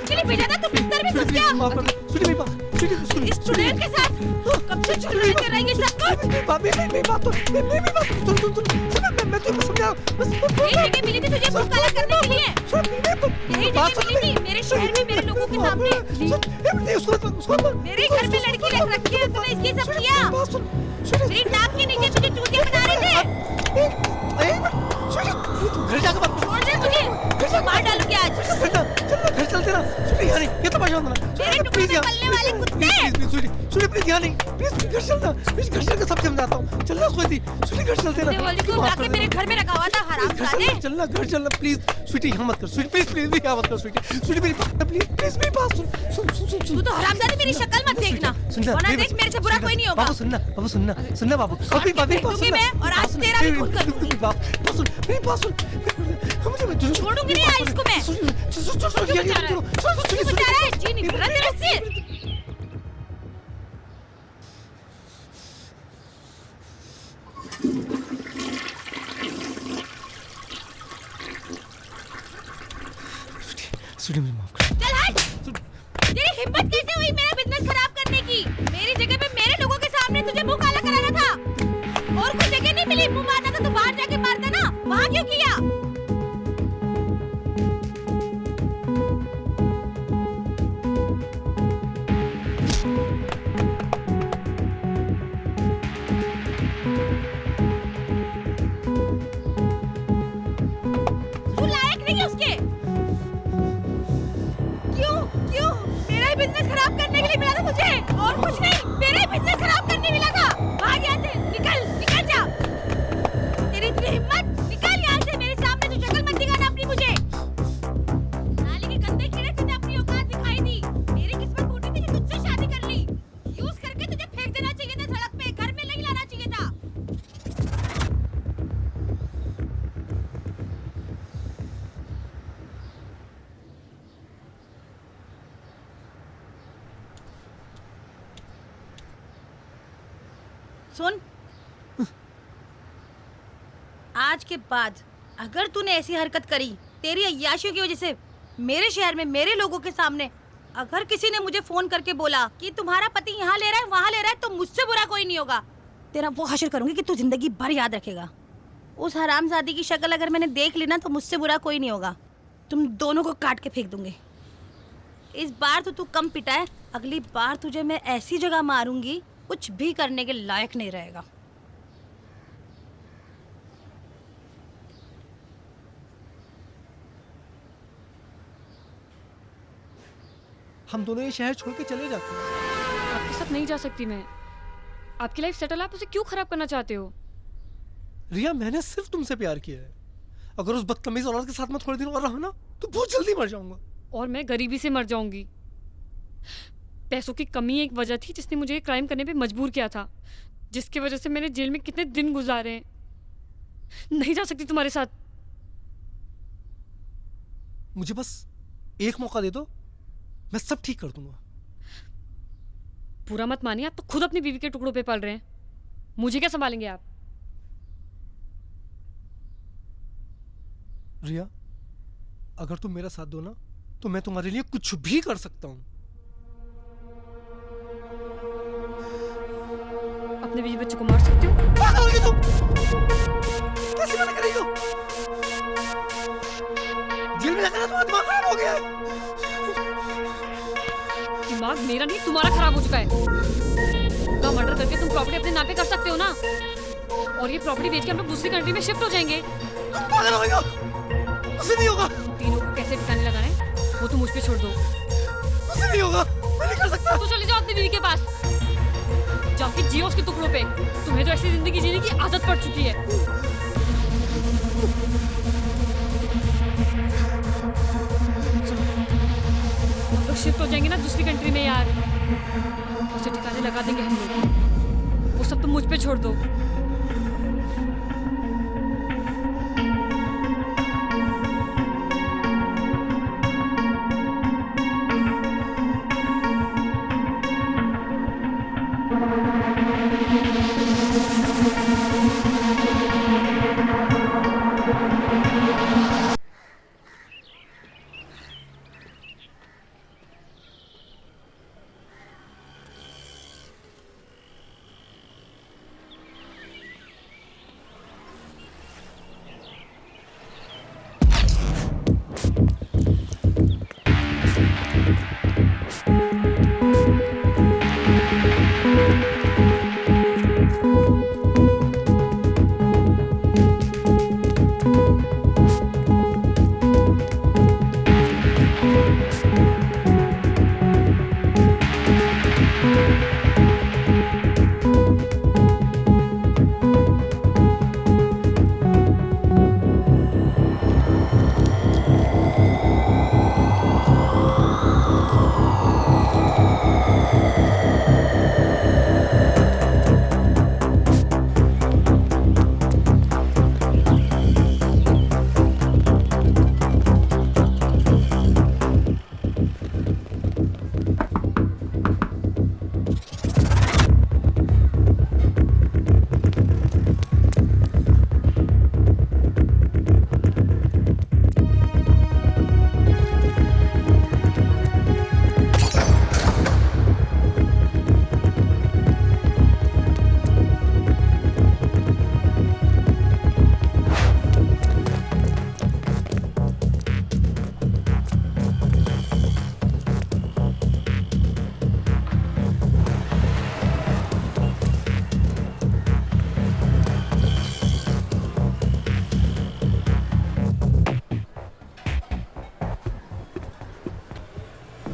Actually भेजा था, तुम बिस्तर में घुस गया। माफ कर दो स्वीटी, मेरी बात इस चुड़ैल के साथ कब से चुड़ैल कर रही है सब कुछ। मेरी बात मैं तुम्हें समझा। यही जगह मिली थी तुझे मुंह काला करने के लिए। यही जगह मिली थी मेरे शहर में मेरे लोगों के सामने। मेरे घर में लड़की रख रखी है, तूने इसकी सब किया। मेरी नाक के नीचे तुझे चूतिया बना रहे थे। घर जाकर बात छोड़ दे मुझे, मार डालूंगी आज। घर चलते ना स्वीटी, यहाँ नहीं, ये तो परेशान होना। मेरे टुकड़े में पलने वाले कुत्ते। स्वीटी प्लीज यहाँ नहीं, प्लीज घर चलना, प्लीज घर चल के सब समझाता हूँ। चलना स्वीटी, स्वीटी घर चलते ना। देवाली को जाके मेरे घर में रखा हुआ था हरामजादे। चलना घर चलना प्लीज स्वीटी, यहाँ मत कर स्वीटी, प्लीज यहाँ मत कर स्वीटी। स्वीटी मेरी बात प्लीज मेरी बात सुन। तू तो हरामजादे मेरी शक्ल मत देखना, वरना देख मेरे से बुरा कोई नहीं होगा। बाबू सुनना बाबू। फेंकूंगी मैं और आज तेरा भी खून करूंगी। मेरी बात सुन। छोड़ूंगी नहीं आज इसको मैं। क्यों बता रहा है? जी निकल रहा तेरे से। स्वीटी मुझे माफ कर। चल हट। तेरी हिम्मत कैसे हुई मेरा बिजनेस खराब करने की? मेरी जगह पे मेरे लोगों के सामने तुझे मुंह काला कराना था। और कोई जगह नहीं मिली मुंह मारना था तो बाहर जाके मारता ना, वहाँ क्यों किया? तू लायक नहीं है उसके। क्यों मेरा ही बिजनेस खराब करने के लिए मिला था मुझे, और कुछ नहीं। मेरा ही बिजनेस खराब करने मिला था। भाग यहाँ से, निकल जा। तेरी इतनी हिम्मत, निकल यहाँ से। मेरे सामने तो शक्ल मत दिखाना अपनी मुझे। नाली के गंदे कीड़े, तुझे अपनी औकात दिखाई दी। मेरी किस्मत फूटी थी कि तुझसे शादी कर ली। यूज करके तुझे फेंक देना चाहिए था सड़क पे, घर में नहीं लाना चाहिए था। सुन, आज के बाद अगर तूने ऐसी हरकत करी तेरी अय्याशियों की वजह से मेरे शहर में मेरे लोगों के सामने, अगर किसी ने मुझे फोन करके बोला कि तुम्हारा पति यहाँ ले रहा है वहाँ ले रहा है, तो मुझसे बुरा कोई नहीं होगा। तेरा वो हश्र करूंगी कि तू जिंदगी भर याद रखेगा। उस हरामजादी की शक्ल अगर मैंने देख ली ना, तो मुझसे बुरा कोई नहीं होगा। तुम दोनों को काट के फेंक दूंगी। इस बार तो तू कम पिटा है, अगली बार तुझे मैं ऐसी जगह मारूंगी कुछ भी करने के लायक नहीं रहेगा। हम दोनों ये शहर छोड़ के चले जाते हैं। आपके साथ नहीं जा सकती मैं। आपकी लाइफ सेटल, आप उसे क्यों खराब करना चाहते हो? रिया, मैंने सिर्फ तुमसे प्यार किया है। अगर उस बदतमीज औरत के साथ मैं थोड़े दिन और रहा ना, तो बहुत जल्दी मर जाऊंगा। और मैं गरीबी से मर जाऊंगी। पैसों की कमी एक वजह थी जिसने मुझे क्राइम करने पे मजबूर किया था, जिसकी वजह से मैंने जेल में कितने दिन गुजारे हैं। नहीं जा सकती तुम्हारे साथ। मुझे बस एक मौका दे दो, मैं सब ठीक कर दूंगा। पूरा मत मानिए, आप तो खुद अपनी बीवी के टुकड़ों पे पल रहे हैं। मुझे क्या संभालेंगे आप? रिया, अगर तुम मेरा साथ दो ना, तो मैं तुम्हारे लिए कुछ भी कर सकता हूँ। अपने बीवी बच्चे को मार सकते हो? पागल हो गई तुम? कैसे मना कर रही हो? जेल में जाकर तुम्हारा दिमाग खराब हो गया है। दिमाग मेरा नहीं, तुम्हारा खराब हो चुका है। तो मर्डर करके तुम प्रॉपर्टी अपने नाम पे कर सकते हो ना, और ये प्रॉपर्टी बेच के हम लोग दूसरी कंट्री में शिफ्ट हो जाएंगे। तुम पागल हो गई हो? मुझसे नहीं होगा। तीनों को कैसे ठिकाने लगाना है वो तुम मुझ पे छोड़ दो। मुझसे नहीं होगा, मैं नहीं कर सकता। तो चले जाओ अपनी बीवी के पास, जाके जियो उसके टुकड़ों पे। तुम्हें तो ऐसी जिंदगी जीने की आदत पड़ चुकी है। हम लोग शिफ्ट हो जाएंगे ना दूसरी कंट्री में यार, उसे ठिकाने लगा देंगे हम लोग। वो सब तुम मुझ पे छोड़ दो।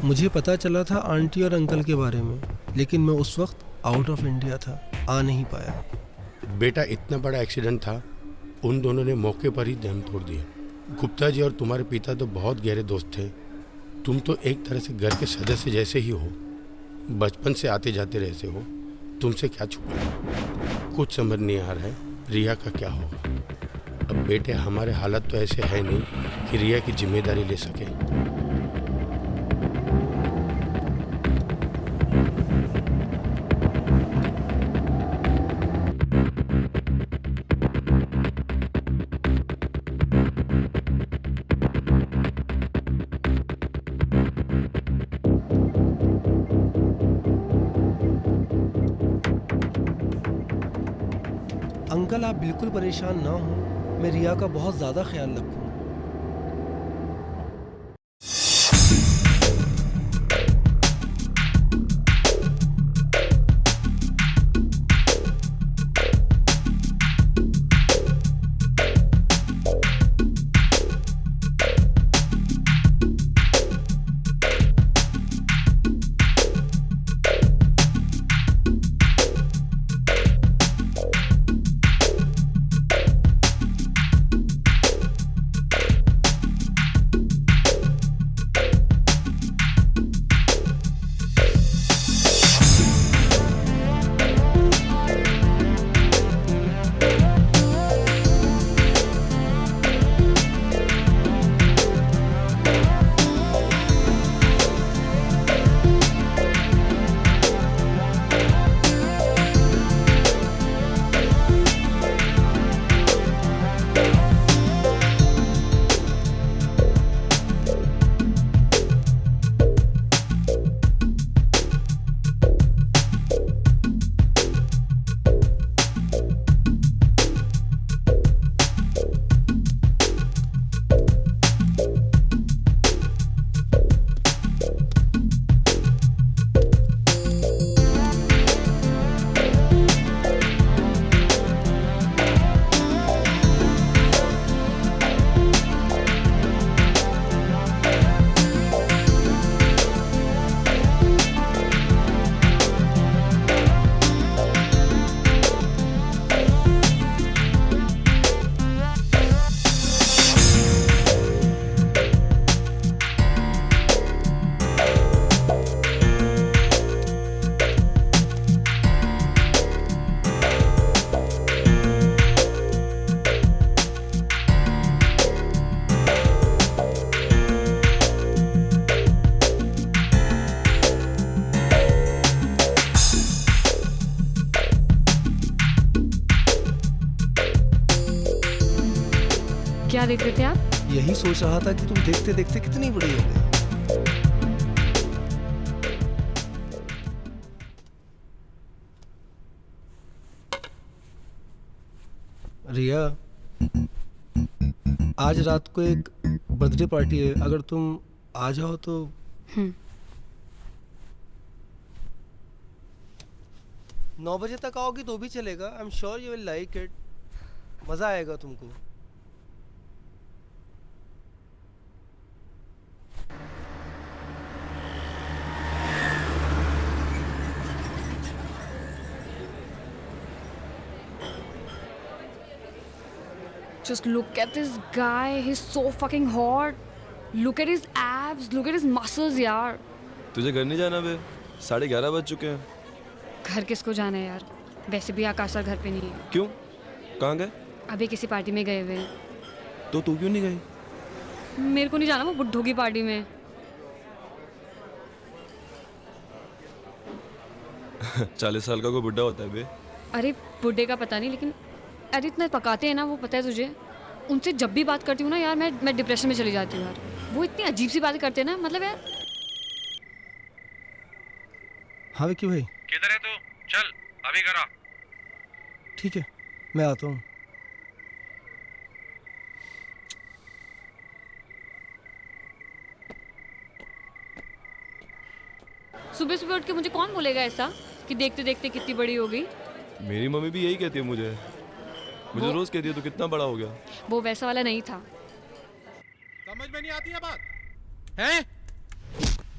मुझे पता चला था आंटी और अंकल के बारे में, लेकिन मैं उस वक्त आउट ऑफ इंडिया था, आ नहीं पाया। बेटा इतना बड़ा एक्सीडेंट था, उन दोनों ने मौके पर ही दम तोड़ दिया। गुप्ता जी और तुम्हारे पिता तो बहुत गहरे दोस्त थे। तुम तो एक तरह से घर के सदस्य जैसे ही हो, बचपन से आते जाते रहते हो, तुमसे क्या छुपाना। कुछ समझ नहीं आ रहा है रिया का क्या होगा। अब बेटे हमारे हालत तो ऐसे है नहीं कि रिया की जिम्मेदारी ले सके। अंकल आप बिल्कुल परेशान ना हो, मैं रिया का बहुत ज़्यादा ख्याल रखूँगा। क्या देख रहे थे आप? यही सोच रहा था कि तुम देखते देखते कितनी बड़ी हो गई। रिया, आज रात को एक बर्थडे पार्टी है, अगर तुम आ जाओ तो। 9 बजे तक आओगी तो भी चलेगा। I am sure you will like it, मजा आएगा तुमको। Just look at this guy, he's so fucking hot. Look at his abs, look at his muscles यार। तुझे घर नहीं जाना बे? 11:30 बज चुके हैं। घर किसको जाना है यार? वैसे भी आकाश सर घर पे नहीं है। क्यों? कहाँ गए? अभी किसी पार्टी में गए हुए हैं। तो तू क्यों नहीं गई? मेरे को नहीं जाना वो बुड्ढों की पार्टी में। 40 साल का कोई बुड्ढा होता है बे? अरे बुड्ढे का पता नहीं, लेकिन अरे इतना पकाते हैं ना वो, पता है तुझे? उनसे जब भी बात करती हूँ ना यार, मैं डिप्रेशन में चली जाती हूँ यार। वो इतनी अजीब सी बातें करते हैं ना, मतलब यार। हाँ विक्की भाई। किधर है तू? चल अभी करा। ठीक है, मैं आता हूँ। सुबह सुबह उठ के मुझे कौन बोलेगा ऐसा कि देखते देखते कितनी बड़ी हो गई? मेरी मम्मी भी यही कहती है मुझे वो- रोज कहती है तू कितना बड़ा हो गया। वो वैसा वाला नहीं था। समझ में नहीं आती है बात हैं?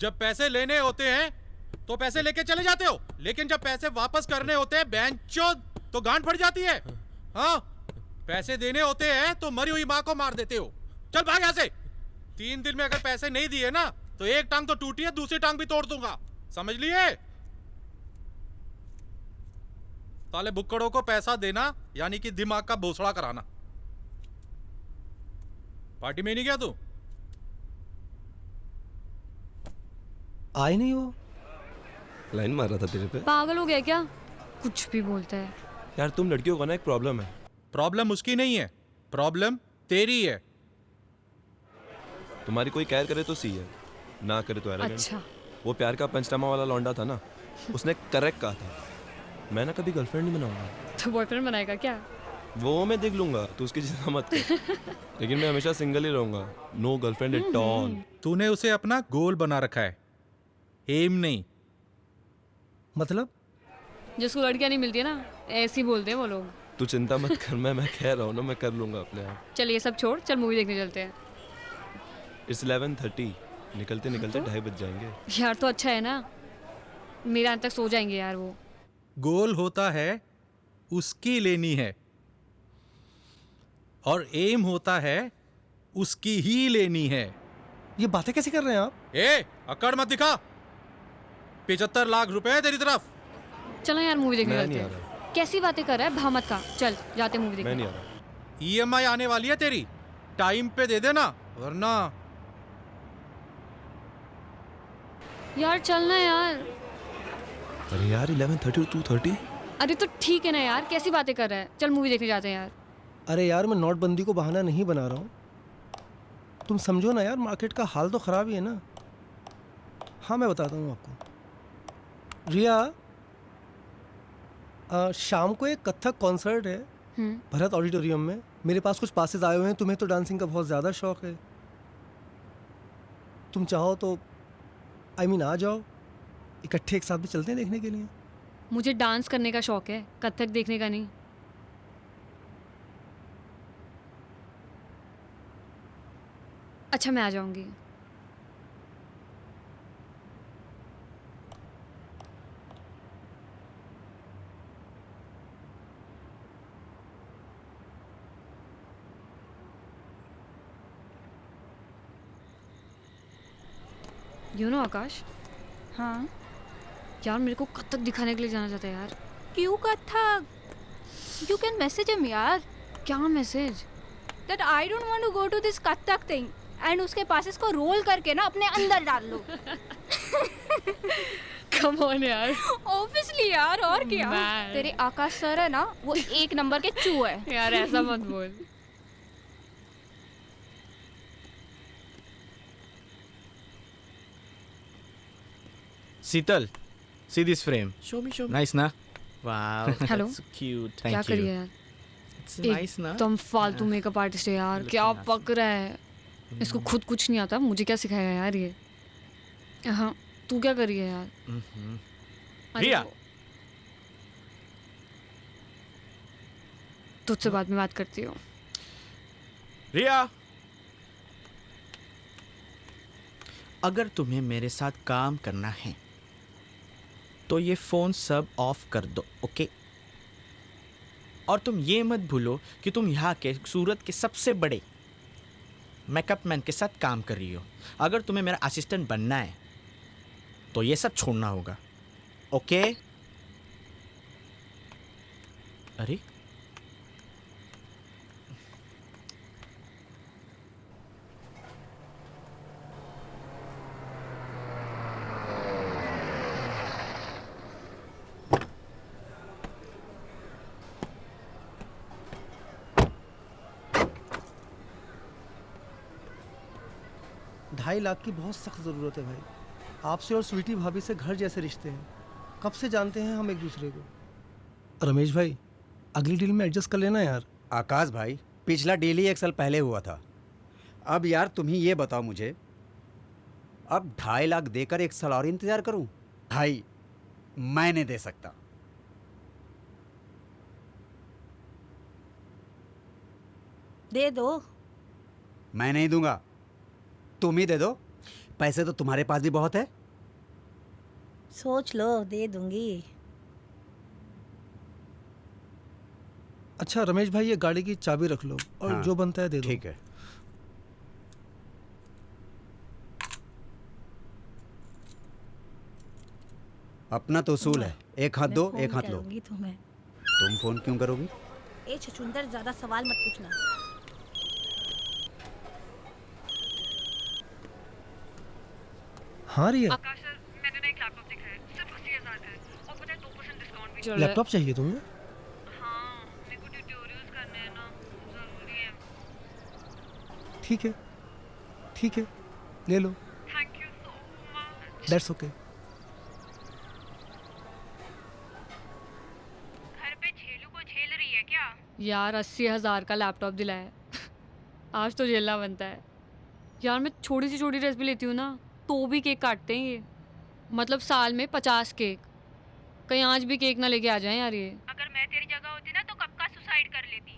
जब पैसे लेने होते हैं तो पैसे लेके चले जाते हो, लेकिन जब पैसे वापस करने होते हैं बेंचोद तो गांड फट जाती है। हाँ, पैसे देने होते हैं तो मरी हुई माँ को मार देते हो। चल भाग यहाँ से। 3 दिन में अगर पैसे नहीं दिए ना तो एक टांग तो टूटी है, दूसरी टांग भी तोड़ दूंगा, समझ लिए? साले बुक्कड़ों को पैसा देना यानी कि दिमाग का भोसड़ा कराना। पार्टी में नहीं गया तू? आए नहीं वो। लाइन मार रहा था तेरे पे। पागल हो गया क्या? कुछ भी बोलता है यार तुम लड़कियों को ना एक प्रॉब्लम है। प्रॉब्लम उसकी नहीं है, प्रॉब्लम तेरी है। तुम्हारी कोई केयर करे तो सी है, ना करे तो एरोगेंट। अच्छा। वो प्यार का पंचनामा वाला लौंडा था ना, उसने करेक्ट कहा था, मैं ना कभी गर्लफ्रेंड नहीं बनाऊंगा। तो बॉयफ्रेंड बनाएगा क्या? वो मैं देख लूंगा, तू उसकी चिंता मत कर। लेकिन मैं हमेशा सिंगल ही रहूंगा, नो गर्लफ्रेंड एट ऑल। तूने उसे अपना गोल बना रखा है, एम नहीं। मतलब जिसको लड़कियां नहीं मिलती है ना, ऐसे ही बोलते हैं वो लोग। तू चिंता मत कर, मैं कह रहा हूँ ना, मैं कर लूंगा अपने आप। चल ये सब छोड़, चल मूवी देखने चलते हैं। इट्स 11:30, निकलते निकलते तो? 2:30 बज जाएंगे। यार तो अच्छा है ना, मेरा अंत तक सो जाएंगे यार वो। गोल होता है उसकी लेनी है और एम होता है उसकी ही लेनी है। ये बातें कैसे कर रहे हैं आप? ए, अकड़ मत दिखा। 75 लाख रुपए है तेरी तरफ। चलो यार मूवी देखने मैं चलते नहीं आ हैं। रहा। कैसी बातें कर रहा है, भामत का। चल जाते मूवी मैं देखने। नहीं आ रहा। ईएमआई आने वाली है तेरी, टाइम पे दे देना वरना। यार चलना यार। अरे यार 11:30 और 2:30। अरे तो ठीक है ना यार, कैसी बातें कर रहा है। चल मूवी देखने जाते हैं यार। अरे यार मैं नोटबंदी को बहाना नहीं बना रहा हूँ, तुम समझो ना यार, मार्केट का हाल तो ख़राब ही है ना। हाँ मैं बताता हूँ आपको। रिया, शाम को एक कथक कॉन्सर्ट है भरत ऑडिटोरियम में। मेरे पास कुछ पासेस आए हुए हैं, तुम्हें तो डांसिंग का बहुत ज़्यादा शौक है। तुम चाहो तो आ जाओ, इकट्ठे एक साथ भी चलते हैं देखने के लिए। मुझे डांस करने का शौक है, कथक देखने का नहीं। अच्छा मैं आ जाऊंगी। आकाश, हाँ यार मेरे को कथक दिखाने के लिए जाना चाहता है यार। क्यों Kathak? You can message him यार। क्या message? That I don't want to go to this Kathak thing and उसके पासेस को रोल करके ना अपने अंदर डाल लो। कम ऑन यार। Obviously यार, और क्या? Man. तेरे आकाश सर है ना, वो 1 नंबर के चूहे है। यार ऐसा मत बोल। Sital, see this frame. Show me. Nice ना? Wow. Hello. That's cute. Thank क्या you. करिए यार? It's nice ना? एकदम फालतू मेकअप आर्टिस्ट है यार। Looking क्या awesome. पक रहा है। इसको खुद कुछ नहीं आता, मुझे क्या सिखाएगा यार ये। हाँ तू क्या कर रही है यार? अरे रिया। वो- तुझसे बाद में बात करती हूँ। रिया, अगर तुम्हें मेरे साथ काम करना है तो ये फ़ोन सब ऑफ कर दो, ओके? और तुम ये मत भूलो कि तुम यहाँ के सूरत के सबसे बड़े मेकअप मैन के साथ काम कर रही हो। अगर तुम्हें मेरा असिस्टेंट बनना है तो ये सब छोड़ना होगा, ओके? अरे ढाई लाख की बहुत सख्त ज़रूरत है भाई। आपसे और स्वीटी भाभी से घर जैसे रिश्ते हैं, कब से जानते हैं हम एक दूसरे को। रमेश भाई, अगली डील में एडजस्ट कर लेना यार। आकाश भाई, पिछला डील ही 1 साल पहले हुआ था। अब यार तुम ही ये बताओ मुझे, अब 2.5 लाख देकर 1 साल और इंतजार करूं? भाई मैं नहीं दे सकता। दे दो। मैं नहीं दूंगा, तुम ही दे दो। पैसे तो तुम्हारे पास भी बहुत है। सोच लो, दे दूंगी। अच्छा रमेश भाई, ये गाड़ी की चाबी रख लो और हाँ, जो बनता है दे दो। ठीक है। अपना तो उसूल है, एक हाथ मैं दो फोन एक हाथ लो। करूंगी तुम्हें। तुम फोन क्यों करोगी? ए छछूंदर, ज्यादा सवाल मत पूछना। हाँ रिया, आकाश सर, मैंने ना एक लैपटॉप देखा है, सिर्फ 80,000 का है और पता है 2% डिस्काउंट भी चल रहा है। लैपटॉप चाहिए तुम्हें? हाँ, मेरे को ट्यूटोरियल्स करने हैं ना, जरूरी है। ठीक है, ठीक है, ले लो। Thank you so much. That's okay. घर पे झेलू को झेल रही है क्या? यार 80,000 का लैपटॉप दिलाया है। आज तो झेलना बनता है। यार मैं छोटी सी छोटी ड्रेस भी लेती हूँ ना, तो भी केक काटते हैं ये। मतलब साल में 50 केक। कहीं आज भी केक ना लेके आ जाएं यार ये। अगर मैं तेरी जगह होती ना तो कब का सुसाइड कर लेती।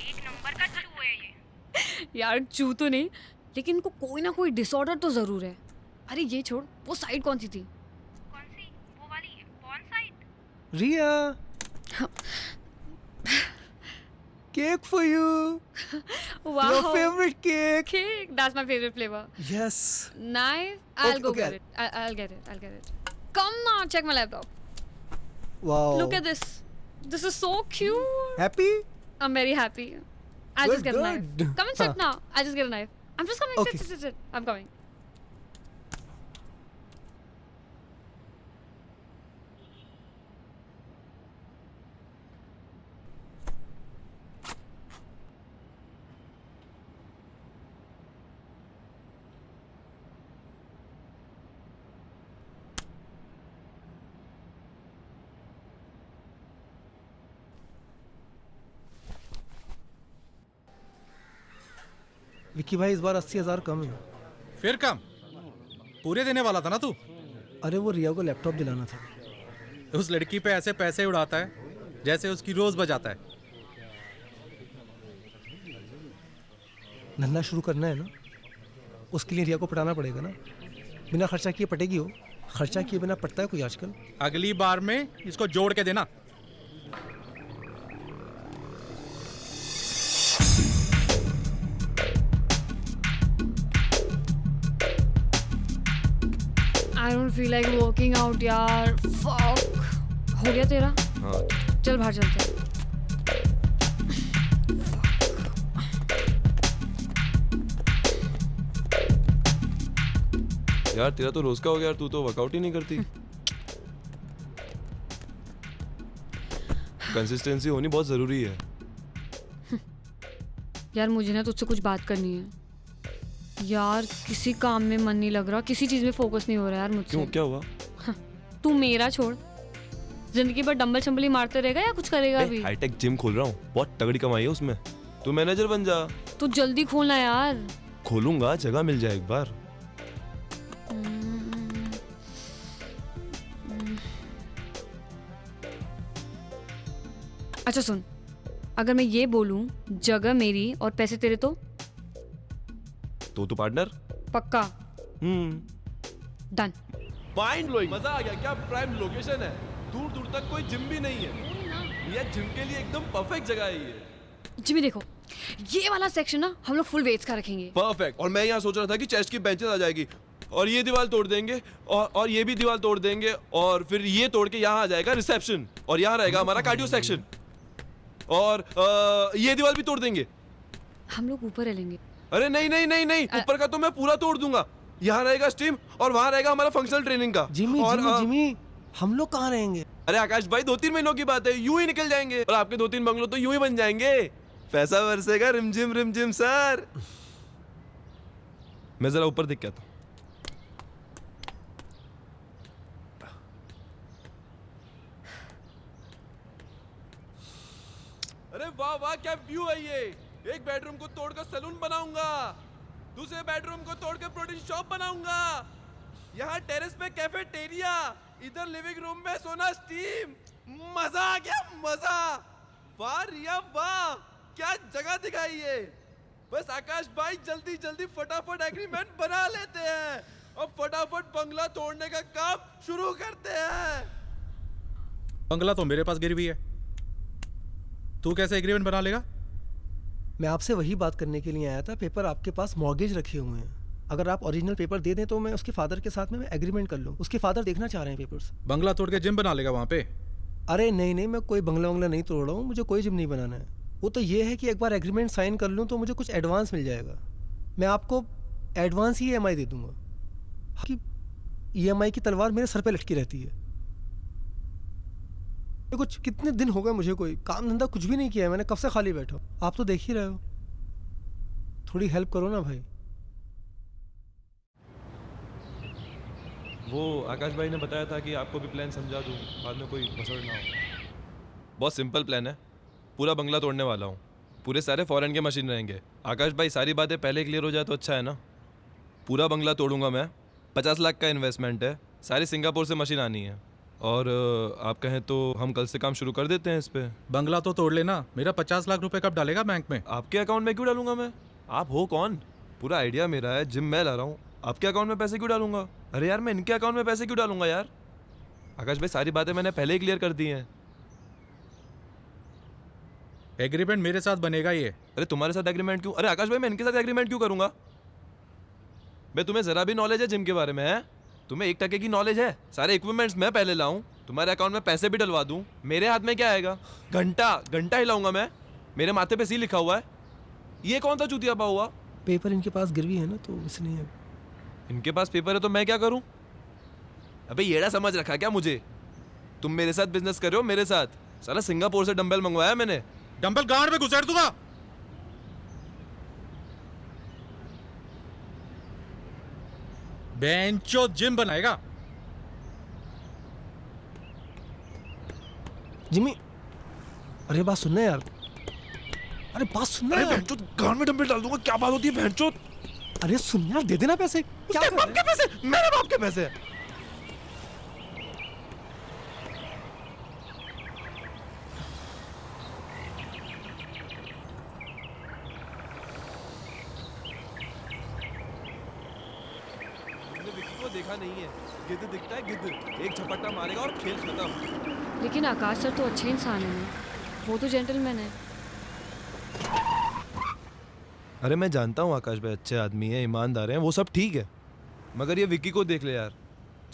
एक नंबर का चू है ये। यार चू तो नहीं, लेकिन इनको कोई ना कोई डिसऑर्डर तो जरूर है। अरे ये छोड़, वो साइड कौन सी थी? कौन सी? वो वाली कौन side? Riya, cake for you. Wow. Your favorite cake. Cake. That's my favorite flavor. Yes. Knife. I'll Okay, go okay, get it. I'll get it. I'll get it. Come now, check my laptop. Wow. Look at this. This is so cute. Happy? I'm very happy. I'll just get a knife. Good. Come and sit now. I'll just get a knife. I'm just coming. Okay. Sit. I'm coming. Vicky भाई, इस बार 80,000 कम है। फिर कम? पूरे देने वाला था ना तू। अरे वो रिया को लैपटॉप दिलाना था। उस लड़की पे ऐसे पैसे उड़ाता है जैसे उसकी रोज बजाता है। धंधा शुरू करना है ना, उसके लिए रिया को पटाना पड़ेगा ना। बिना खर्चा किए पटेगी हो? खर्चा किए बिना पटता है कोई आजकल? अगली बार में इसको जोड़ के देना। I don't feel like working out यार। Fuck. हो गया तेरा? हाँ, चल बाहर चलते हैं। यार तेरा तो रोज का हो गया यार, तू तो वर्कआउट ही नहीं करती। कंसिस्टेंसी होनी बहुत जरूरी है। यार मुझे ना तुझसे कुछ बात करनी है। यार किसी काम में मन नहीं लग रहा, किसी चीज में फोकस नहीं हो रहा यार मुझसे। क्यों, क्या हुआ? तू मेरा छोड़, जिंदगी भर डंबल शंबल मारते रहेगा या कुछ करेगा अभी? हाईटेक जिम खोल रहा हूँ, बहुत तगड़ी कमाई है उसमें। तू मैनेजर बन जा। तू जल्दी खोलना यार। खोलूंगा, जगह मिल जाए एक बार। अच्छा सुन, अगर मैं ये बोलूं जगह मेरी और पैसे तेरे तो पार्टनर पक्का डन। माइंड ब्लोइंग, मजा आ गया। क्या प्राइम लोकेशन है, दूर दूर तक कोई जिम भी नहीं है। ये जिम के लिए एकदम परफेक्ट जगह है ये। जिमी देखो, ये वाला सेक्शन ना हम लोग फुल वेट्स का रखेंगे। परफेक्ट। और मैं यहाँ सोच रहा था कि चेस्ट की बेंचेस आ जाएगी और ये दीवार तोड़ देंगे और ये भी दीवार तोड़ देंगे और फिर ये तोड़ के यहाँ आ जाएगा रिसेप्शन और यहाँ रहेगा हमारा कार्डियो सेक्शन और ये दीवार भी तोड़ देंगे। हम लोग ऊपर रहेंगे। अरे नहीं नहीं नहीं नहीं, ऊपर का तो मैं पूरा तोड़ दूंगा। यहाँ रहेगा स्टीम और वहाँ रहेगा हमारा फंक्शनल ट्रेनिंग का। जिमी और जिमी जिमी, हम लोग कहाँ रहेंगे? अरे आकाश भाई, 2-3 महीनों की बात है, यूं ही निकल जाएंगे और आपके 2-3 बंगलो तो यूं ही बन जाएंगे। पैसा बरसेगा रिमझिम सर। मैं जरा ऊपर दिख के आता हूं। अरे वाह वाह, क्या व्यू है ये। एक बेडरूम को तोड़कर सैलून बनाऊंगा, दूसरे बेडरूम को तोड़कर प्रोटीन शॉप बनाऊंगा, यहाँ टेरेस पे कैफेटेरिया, इधर लिविंग रूम में सोना स्टीम। मजा आ गया, मजा। वाह रिया वाह, क्या जगह दिखाई है। बस आकाश भाई जल्दी जल्दी फटाफट एग्रीमेंट बना लेते हैं। अब फटाफट बंगला तोड़ने का काम शुरू करते हैं। बंगला तो मेरे पास गिरवी है, तू कैसे एग्रीमेंट बना लेगा? मैं आपसे वही बात करने के लिए आया था। पेपर आपके पास मॉर्गेज रखे हुए हैं, अगर आप ओरिजिनल पेपर दे दें तो मैं उसके फादर के साथ में मैं एग्रीमेंट कर लूँ। उसके फादर देखना चाह रहे हैं पेपर्स। बंगला तोड़ के जिम बना लेगा वहां पे? अरे नहीं, मैं कोई बंगला वंगला नहीं तोड़ रहा हूँ, मुझे कोई जिम नहीं बनाना है। वो तो ये है कि एक बार एग्रीमेंट साइन कर लूँ तो मुझे कुछ एडवांस मिल जाएगा। मैं आपको एडवांस ही EMI दे दूंगा। कि EMI की तलवार मेरे सर पे लटकी रहती है। कुछ कितने दिन हो गए मुझे कोई काम धंधा कुछ भी नहीं किया है, मैंने कब से खाली बैठा हूँ। आप तो देख ही रहे हो, थोड़ी हेल्प करो ना भाई। वो आकाश भाई ने बताया था कि आपको भी प्लान समझा दूं, बाद में कोई मसड़ ना हो। बहुत सिंपल प्लान है, पूरा बंगला तोड़ने वाला हूँ। पूरे सारे फॉरेन के मशीन रहेंगे। आकाश भाई सारी बातें पहले क्लियर हो जाए तो अच्छा है ना। पूरा बंगला तोड़ूंगा मैं, 50 लाख का इन्वेस्टमेंट है, सारी सिंगापुर से मशीन आनी है। और आप कहें तो हम कल से काम शुरू कर देते हैं इस पे। बंगला तो तोड़ लेना, मेरा 50 लाख रुपए कब डालेगा बैंक में? आपके अकाउंट में क्यों डालूंगा मैं? आप हो कौन? पूरा आइडिया मेरा है, जिम मैं ला रहा हूँ, आपके अकाउंट में पैसे क्यों डालूंगा? अरे यार मैं इनके अकाउंट में पैसे क्यों डालूंगा यार? आकाश भाई सारी बातें मैंने पहले ही क्लियर कर दी हैं। एग्रीमेंट मेरे साथ बनेगा ये। अरे तुम्हारे साथ एग्रीमेंट क्यों? अरे आकाश भाई मैं इनके साथ एग्रीमेंट क्यों करूंगा? मैं तुम्हें जरा भी नॉलेज है जिम के बारे में? है तुम्हें 1% की नॉलेज है? सारे इक्विपमेंट्स मैं पहले लाऊं, तुम्हारे अकाउंट में पैसे भी डलवा दूं, मेरे हाथ में क्या आएगा? घंटा हिलाऊंगा मैं, मेरे माथे पे सी लिखा हुआ है। ये कौन था चूतिया पा हुआ? पेपर इनके पास गिरवी है ना, तो इसलिए। इनके पास पेपर है तो मैं क्या करूं? अबे येड़ा समझ रखा क्या मुझे? तुम मेरे साथ बिजनेस कर रहे हो, मेरे साथ। साला सिंगापुर से डंबल मंगवाया मैंने। डंबल गांड में घुसेड़ दूंगा। बेंचो जिम बनाएगा। जिमी, अरे बात सुनना यार, अरे बात सुनना यार। भैंचोद गांड में डंबल डाल दूंगा, क्या बात होती है भैंचोद? अरे सुन यार, दे देना पैसे। क्या बाप के पैसे? मेरे बाप के पैसे? विक्की को देखा नहीं है, गिद्ध दिखता है गिद्ध, एक झपट्टा मारेगा और खेल खत्म। लेकिन आकाश सर तो अच्छे इंसान हैं, वो तो जेंटलमैन है। अरे मैं जानता हूँ आकाश भाई अच्छे आदमी है, ईमानदार हैं, वो सब ठीक है, मगर ये विक्की को देख ले यार।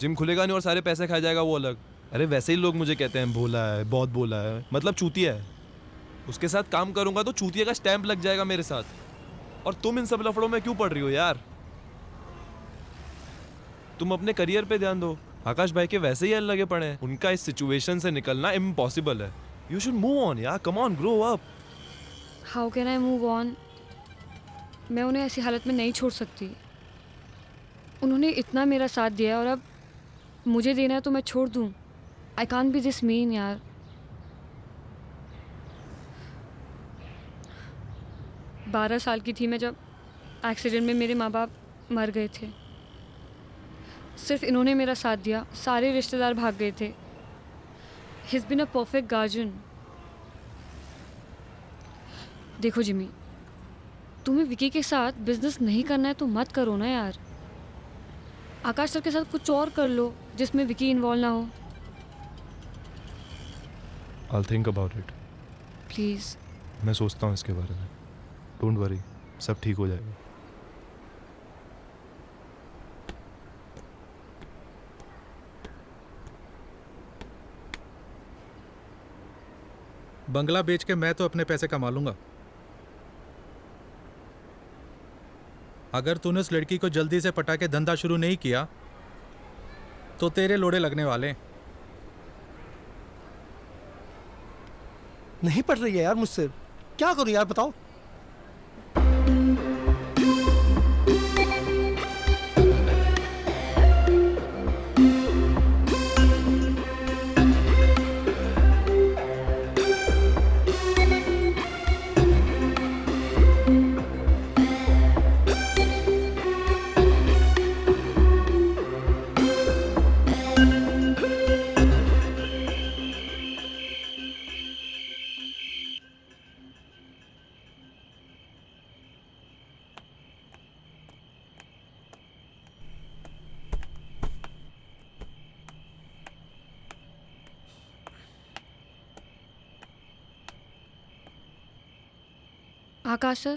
जिम खुलेगा नहीं और सारे पैसे खा जाएगा वो अलग। अरे वैसे ही लोग मुझे कहते हैं भोला है, बहुत भोला है, मतलब चूतिया है। उसके साथ काम करूंगा तो चूतिया का स्टैंप लग जाएगा मेरे साथ। और तुम इन सब लफड़ों में क्यों पड़ रही हो यार? तुम अपने करियर पे ध्यान दो। आकाश भाई के वैसे ही लगे पड़े हैं, उनका इस सिचुएशन से निकलना इम्पॉसिबल है। यू शुड मूव ऑन यार, come on, grow up. How can I move on? मैं उन्हें ऐसी हालत में नहीं छोड़ सकती। उन्होंने इतना मेरा साथ दिया और अब मुझे देना है तो मैं छोड़ दूँ? I can't be this mean यार। बारह साल की थी मैं जब एक्सीडेंट में मेरे माँ बाप मर गए थे। सिर्फ इन्होंने मेरा साथ दिया, सारे रिश्तेदार भाग गए थे। He's been a perfect guardian। देखो जिमी, तुम्हें विकी के साथ बिजनेस नहीं करना है तो मत करो ना यार। आकाश सर के साथ कुछ और कर लो जिसमें विकी इन्वॉल्व ना हो। I'll think about it। Please. मैं सोचता हूँ इसके बारे में। डोंट वरी, सब ठीक हो जाएगा। बंगला बेच के मैं तो अपने पैसे कमा लूंगा। अगर तूने उस लड़की को जल्दी से पटा के धंधा शुरू नहीं किया तो तेरे लोड़े लगने वाले। नहीं पड़ रही है यार मुझसे, क्या करूं यार बताओ। आकाश सर,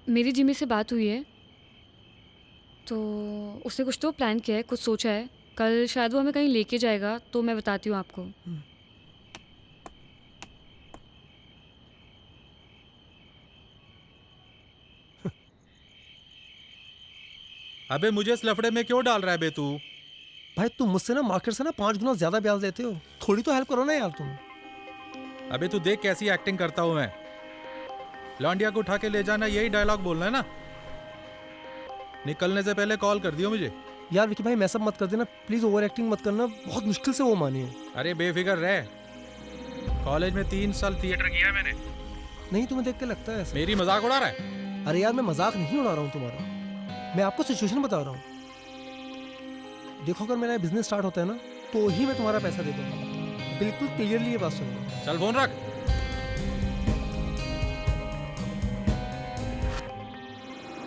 मेरी जिमी से बात हुई है, तो उसने कुछ तो प्लान किया है, कुछ सोचा है। कल शायद वो हमें कहीं लेके जाएगा, तो मैं बताती हूँ आपको। अबे मुझे इस लफड़े में क्यों डाल रहा है बे तू? भाई तुम मुझसे ना मार्केट से ना 5 गुना ज्यादा ब्याज देते हो, थोड़ी तो हेल्प करो ना यार तुम। अबे तू देख कैसी एक्टिंग करता हूँ मैं। लौंडिया को उठा के ले जाना, यही डायलॉग बोलना है ना? निकलने से पहले कॉल कर दियो मुझे। यार विकी भाई, मैं सब मत कर देना प्लीज, ओवर एक्टिंग मत करना, बहुत मुश्किल से वो मानी है। अरे बेफिक्र रह, कॉलेज में 3 साल थिएटर किया मैंने। नहीं तुम्हें देख के लगता है ऐसा। मेरी मजाक उड़ा रहा है? अरे यार मैं मजाक नहीं उड़ा रहा हूँ तुम्हारा, मैं आपको सिचुएशन बता रहा हूँ। देखो अगर मेरा बिजनेस स्टार्ट होता है ना, तो ही मैं तुम्हारा पैसा दे दूंगा, बिल्कुल क्लियरली ये बात सुन लो। चल फोन रख।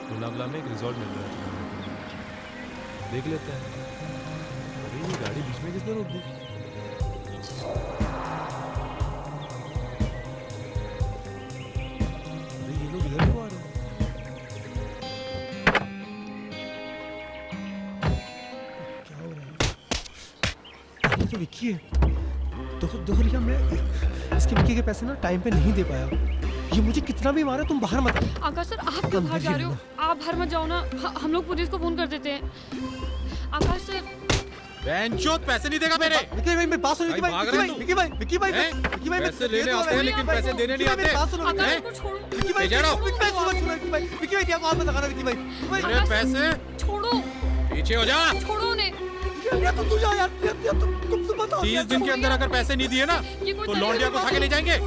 लोनावला में एक रिजॉर्ट मिल रहा है, देख लेते हैं। अरे ये गाड़ी बीच में किसने रोक दी? अरे ये लोग इधर क्यों आ रहे हैं? क्या हो रहा है? ये तो विक्की है। देखो रिया, मैं इसके विक्की के पैसे ना टाइम पे नहीं दे पाया। ये मुझे कितना भी मारे, तुम बाहर मत आओ। आकाश सर, आप क्यों बाहर जा रहे हो? आप बाहर मत जाओ ना, हम लोग पुलिस को फोन कर देते हैं। आकाश सर, बेंचोद पैसे नहीं देगा मेरे। विक्की भाई मेरी बात सुनो, विक्की भाई पैसे लेने आते हैं लेकिन पैसे देने नहीं आते। आकाश को छोड़ो। विक्की भाई क्या बात बता रहा, विक्की भाई मेरे पैसे छोड़ो, पीछे हो जा। छोड़ो उन्हें। तू जा यार, तुम बताओ। 30 दिन के अंदर अगर पैसे नहीं दिए ना, तो लौंडिया को उठा के ले जाएंगे।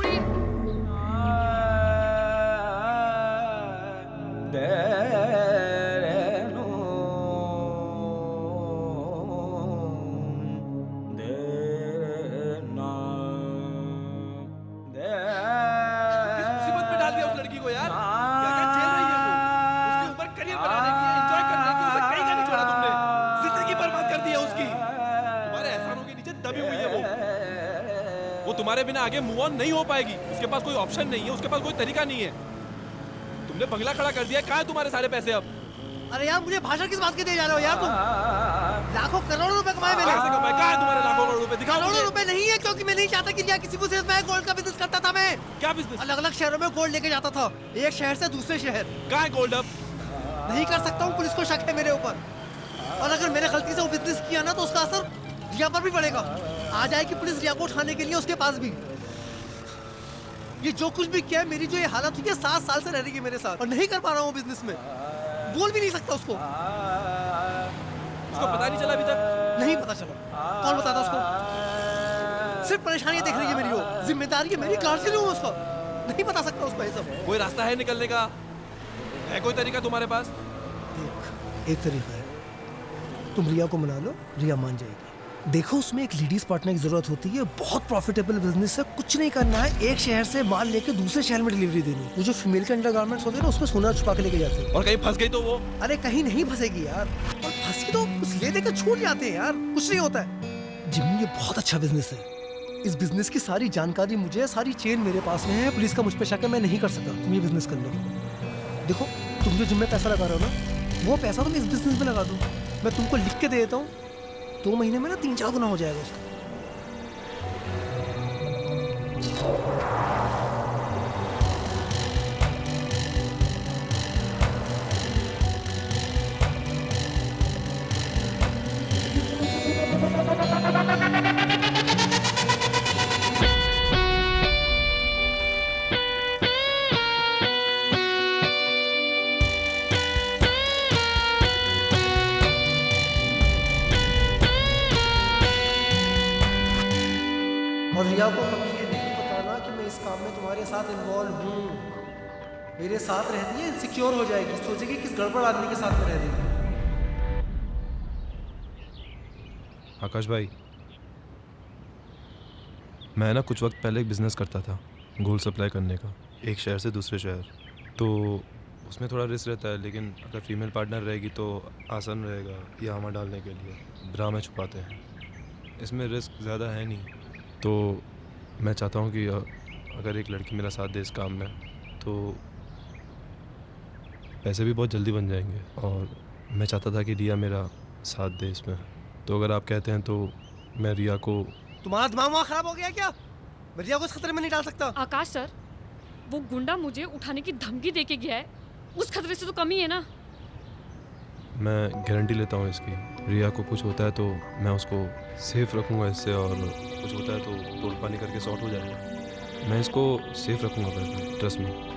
तुम्हारे बिना आगे मूव ऑन नहीं हो पाएगी, उसके पास कोई ऑप्शन नहीं है, उसके पास कोई तरीका नहीं है। तुमने बंगला खड़ा कर दिया, कहाँ है तुम्हारे सारे पैसे अब? अरे यार मुझे भाषण किस बात के दे जा रहे हो यार तुम? लाखों करोड़ों रुपए कमाए मैंने। कैसे कमाए? कहाँ है तुम्हारे लाखों करोड़ रुपए? दिखाओ। करोड़ों रुपए नहीं है, क्योंकि मैं नहीं चाहता कि रिया किसी को सिर्फ मैं गोल्ड का बिजनेस करता था। मैं क्या बिजनेस? अलग अलग शहरों में गोल्ड लेके जाता था, एक शहर से दूसरे शहर। कहाँ है गोल्ड अब? नहीं कर सकता हूँ, पुलिस को शक है मेरे ऊपर, और अगर मैंने गलती से वो बिजनेस किया ना, तो उसका असर रिया पर भी पड़ेगा। आ जाएगी पुलिस रिया को उठाने के लिए उसके पास भी। ये जो कुछ भी किया है, मेरी जो ये हालत हुई है, 7 साल से रह रही है मेरे साथ, और नहीं कर पा रहा हूँ बिजनेस में, बोल भी नहीं सकता उसको। उसको पता नहीं चला अभी तक? नहीं पता चला। कौन बताता उसको? सिर्फ परेशानी देख रही है मेरी, वो जिम्मेदारी है मेरी, कार से लूँ उसको, नहीं बता सकता उसको ये सब। कोई रास्ता है निकलने का? है कोई तरीका तुम्हारे पास? एक तरीका है, तुम रिया को मना लो, रिया मान जाएगी। देखो उसमें एक लेडीज पार्टनर की जरूरत होती है, बहुत प्रॉफिटेबल बिजनेस है, कुछ नहीं करना है, एक शहर से माल लेके दूसरे शहर में डिलीवरी देनी। वो जो फीमेल के अंडरगारमेंट्स होते हैं ना, उसमें सोना छुपा के लेके जाते हैं। और कहीं फंस गई तो वो? अरे कहीं नहीं फंसेगी यार, और फंसी तो कुछ ले देकर छूट जाते हैं यार, कुछ नहीं होता है। जिम्मी ये बहुत अच्छा बिजनेस है, इस बिजनेस की सारी जानकारी मुझे है, सारी चेन मेरे पास में है। पुलिस का मुझ पर शक है, मैं नहीं कर सकता, तुम ये बिजनेस कर लो। देखो तुम जो जिम्मे पैसा लगा रहे हो ना, वो पैसा तुम इस बिजनेस में लगा दो, मैं तुमको लिख के दे देता हूँ, 2 महीने में ना 3-4 गुना हो जाएगा उसका। और रिया को कभी ये नहीं बताना कि मैं इस काम में तुम्हारे साथ इन्वॉल्व हूँ। मेरे साथ रहती है, इनसिक्योर हो जाएगी, सोचेगी किस गड़बड़ आदमी के साथ में रह रही है। आकाश भाई, मैं ना कुछ वक्त पहले एक बिज़नेस करता था गोल्ड सप्लाई करने का, एक शहर से दूसरे शहर। तो उसमें थोड़ा रिस्क रहता है, लेकिन अगर फीमेल पार्टनर रहेगी तो आसान रहेगा ये आमा डालने के लिए। ब्रा में छुपाते हैं, इसमें रिस्क ज़्यादा है नहीं, तो मैं चाहता हूँ कि अगर एक लड़की मेरा साथ दे इस काम में तो पैसे भी बहुत जल्दी बन जाएंगे। और मैं चाहता था कि रिया मेरा साथ दे इसमें, तो अगर आप कहते हैं तो मैं रिया को। तुम्हारा दिमाग वहाँ खराब हो गया क्या? मैं रिया को इस खतरे में नहीं डाल सकता। आकाश सर, वो गुंडा मुझे उठाने की धमकी दे के गया है, उस खतरे से तो कम ही है ना। मैं गारंटी लेता हूँ इसकी, रिया को कुछ होता है तो मैं उसको सेफ रखूँगा इससे, और कुछ होता है तो तोड़ पानी करके सॉर्ट हो जाएगा। मैं इसको सेफ रखूँगा, बस ट्रस्ट मी।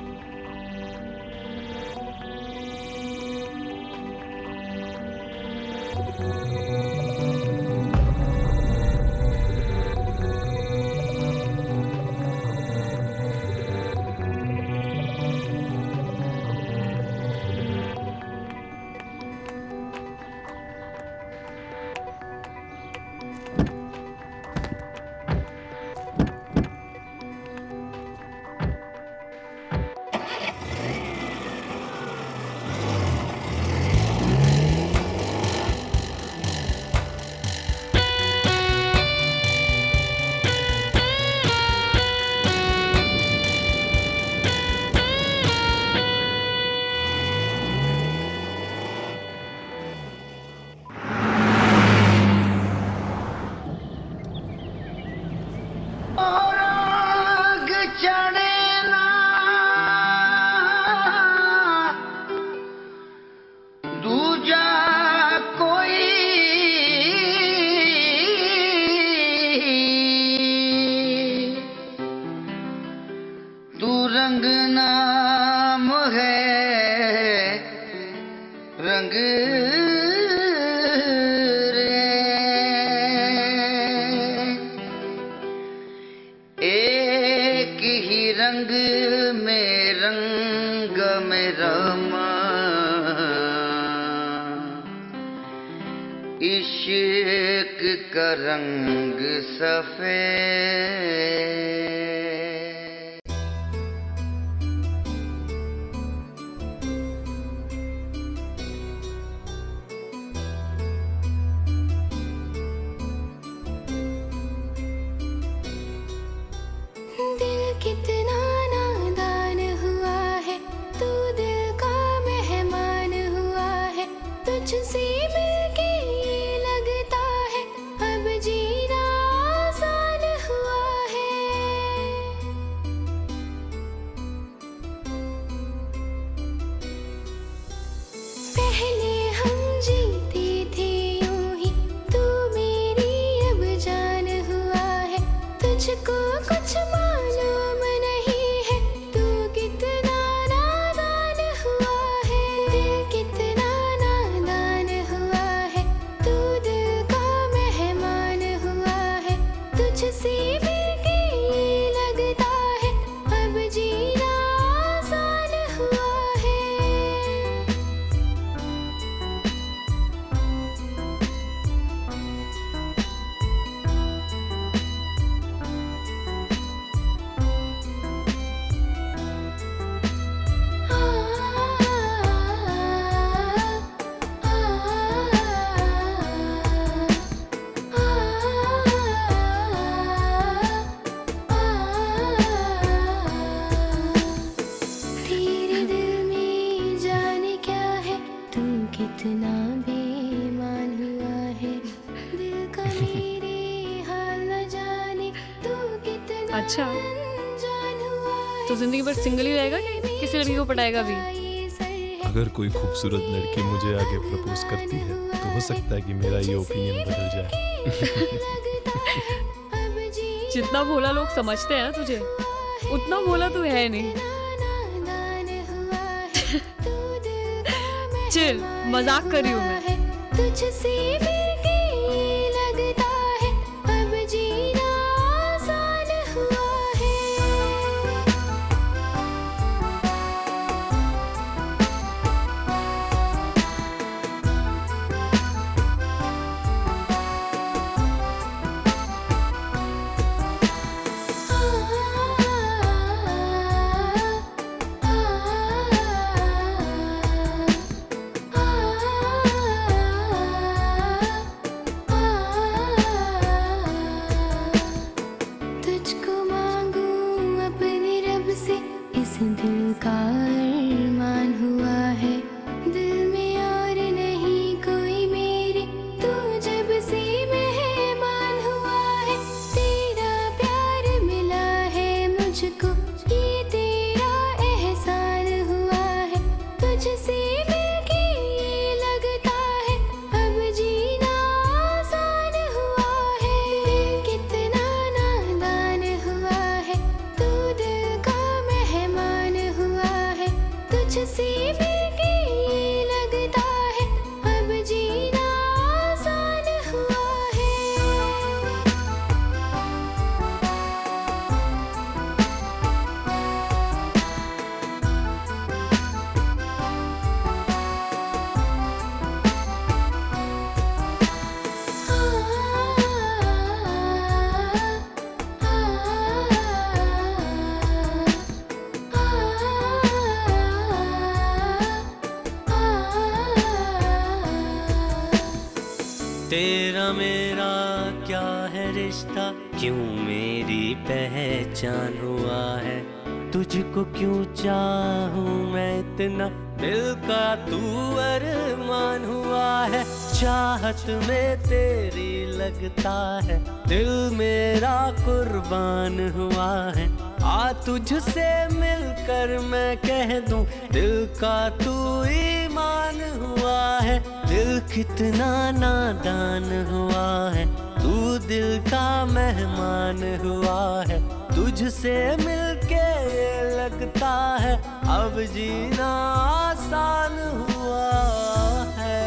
इश्क का रंग सफेद। दिल कितना नादान हुआ है, तू दिल का मेहमान हुआ है, तुझसे मिलके कितना बेईमान हुआ है, दिल का मेरे हाल न जाने तू कितना अच्छा, अनजान हुआ है। तो जिंदगी भर सिंगल ही रहेगा कि किसी लड़की को पटाएगा भी? अगर कोई खूबसूरत लड़की मुझे आगे प्रपोज करती है तो हो सकता है कि मेरा ये ओपिनियन बदल जाए। जितना भोला लोग समझते हैं ना तुझे, उतना भोला तू है नहीं। चिल, मजाक कर रही हूँ मैं। तुझसे मिलके लगता है अब जीना आसान हुआ है। क्यों मेरी पहचान हुआ है, तुझको क्यों चाहूं मैं इतना, दिल का तू अरमान हुआ है। चाहत में तेरी लगता है, दिल मेरा कुर्बान हुआ है। आ तुझसे मिलकर मैं कह दूं, दिल का तू ईमान हुआ है। दिल कितना नादान हुआ है, तू दिल का मेहमान हुआ है। तुझसे मिलके ये लगता है, अब जीना आसान हुआ है।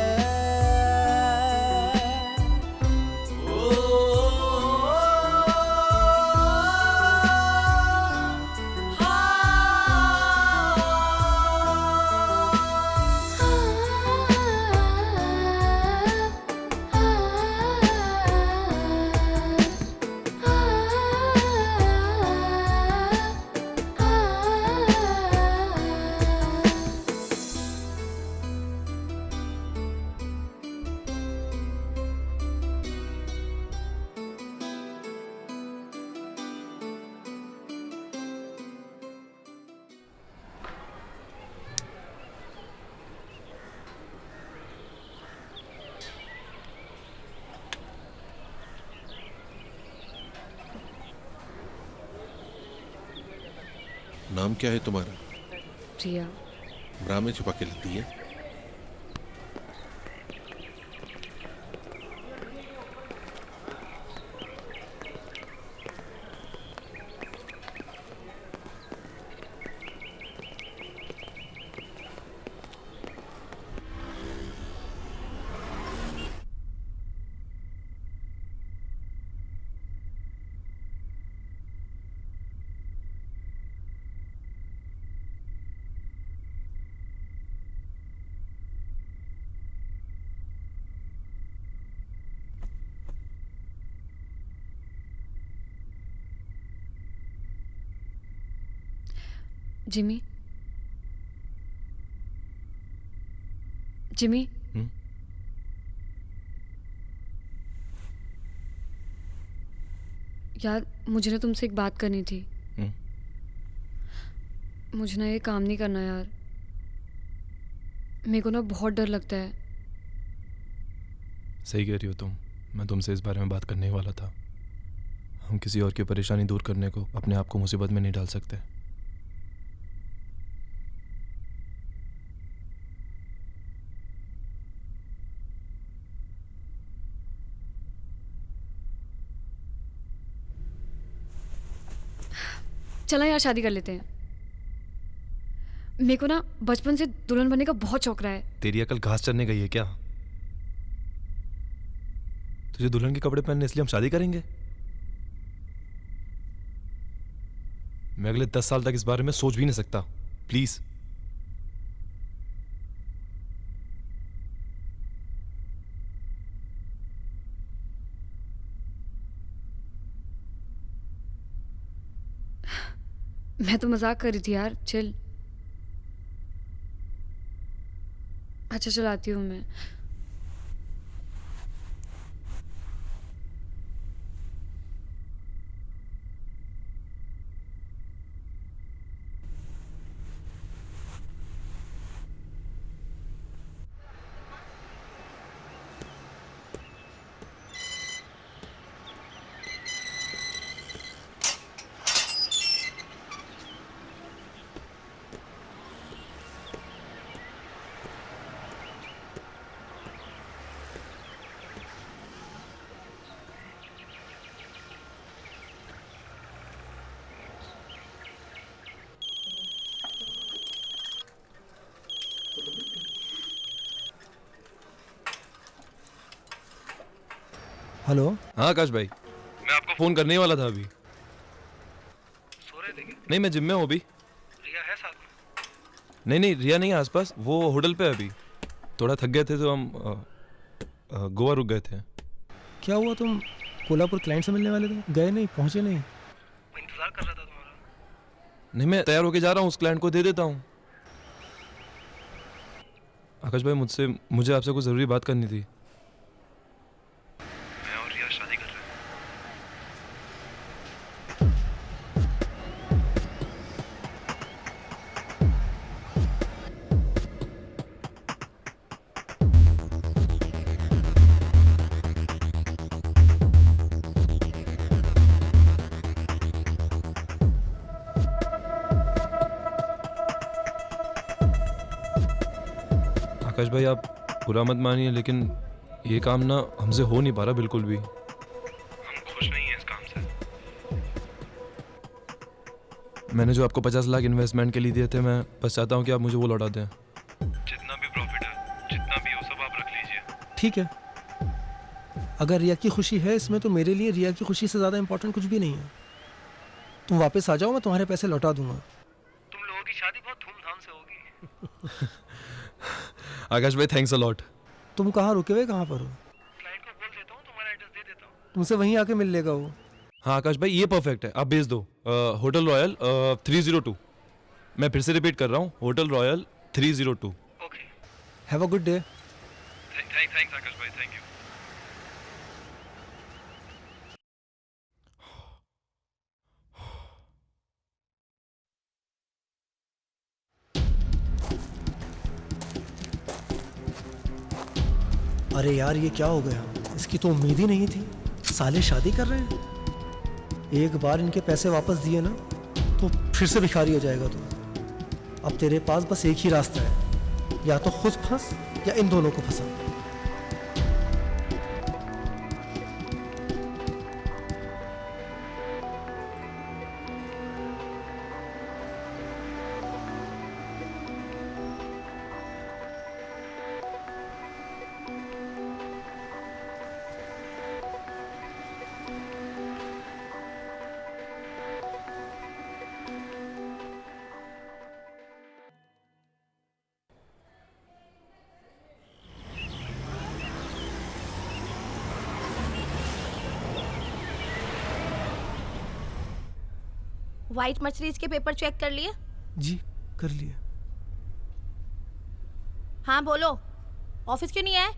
नाम क्या है तुम्हारा? रिया। ब्रा में छुपा के लेती है। जिमी, जिमी, यार मुझे ना तुमसे एक बात करनी थी। मुझे ना ये काम नहीं करना यार, मेरे को ना बहुत डर लगता है। सही कह रही हो तुम, मैं तुमसे इस बारे में बात करने ही वाला था। हम किसी और की परेशानी दूर करने को अपने आप को मुसीबत में नहीं डाल सकते। चला यार शादी कर लेते हैं। मेरे को ना बचपन से दुल्हन बनने का बहुत शौक रहा है। तेरी अकल घास चरने गई है क्या? तुझे दुल्हन के कपड़े पहनने इसलिए हम शादी करेंगे? मैं अगले 10 साल तक इस बारे में सोच भी नहीं सकता। प्लीज। मैं तो मजाक कर रही थी यार, चिल। अच्छा चलाती हूँ मैं। हेलो। हाँ आकाश भाई, मैं आपको फोन करने ही वाला था अभी। सो रहे थे क्या? नहीं, मैं जिम में हूँ अभी। रिया है साथ में? नहीं, रिया नहीं है आसपास, वो होटल पे है अभी। थोड़ा थक गए थे तो हम गोवा रुक गए थे। क्या हुआ, तुम कोल्हापुर क्लाइंट से मिलने वाले थे, गए नहीं, पहुंचे नहीं? मैं इंतजार कर रहा था तुम्हारा। नहीं, मैं तैयार होके जा रहा हूँ, उस क्लाइंट को दे देता हूँ। आकाश भाई, मुझे आपसे कुछ ज़रूरी बात करनी थी। मैं और रिया शादी कर रहे हैं। आकाश भाई आप बुरा मत मानिए, लेकिन ये काम ना हमसे हो नहीं पा रहा बिल्कुल भी। हम खुश नहीं हैं इस काम से। मैंने जो आपको 50 लाख इन्वेस्टमेंट के लिए दिए थे, मैं बस चाहता हूँ कि आप मुझे वो लौटा दें। जितना भी प्रॉफिट है, जितना भी हो सब आप रख लीजिए। ठीक है, अगर रिया की खुशी है इसमें तो मेरे लिए रिया की खुशी से ज़्यादा इम्पोर्टेंट कुछ भी नहीं है। तुम वापस आ जाओ, मैं तुम्हारे पैसे लौटा दूंगा। तुम लोगों की शादी बहुत धूमधाम से होगी। आकाश भाई थैंक्स अ लॉट। तुम कहाँ रुके हुए, कहाँ पर हो? क्लाइंट को बोल देता हूँ, तुम्हारा एड्रेस दे देता हूँ। तुमसे वहीं आके मिल लेगा वो। हाँ आकाश भाई ये परफेक्ट है, आप भेज दो। Hotel Royal 302। मैं फिर से रिपीट कर रहा हूँ, hotel Royal 302। Okay. Have a good day. Thanks Akash भाई, थैंक यू। अरे यार ये क्या हो गया, इसकी तो उम्मीद ही नहीं थी। साले शादी कर रहे हैं। एक बार इनके पैसे वापस दिए ना तो फिर से भिखारी हो जाएगा तू। अब तेरे पास बस एक ही रास्ता है, या तो खुद फंस या इन दोनों को फंसा। व्हाइट मर्सिडीज के पेपर चेक कर लिए? जी कर लिए। हाँ बोलो, ऑफिस क्यों नहीं आए?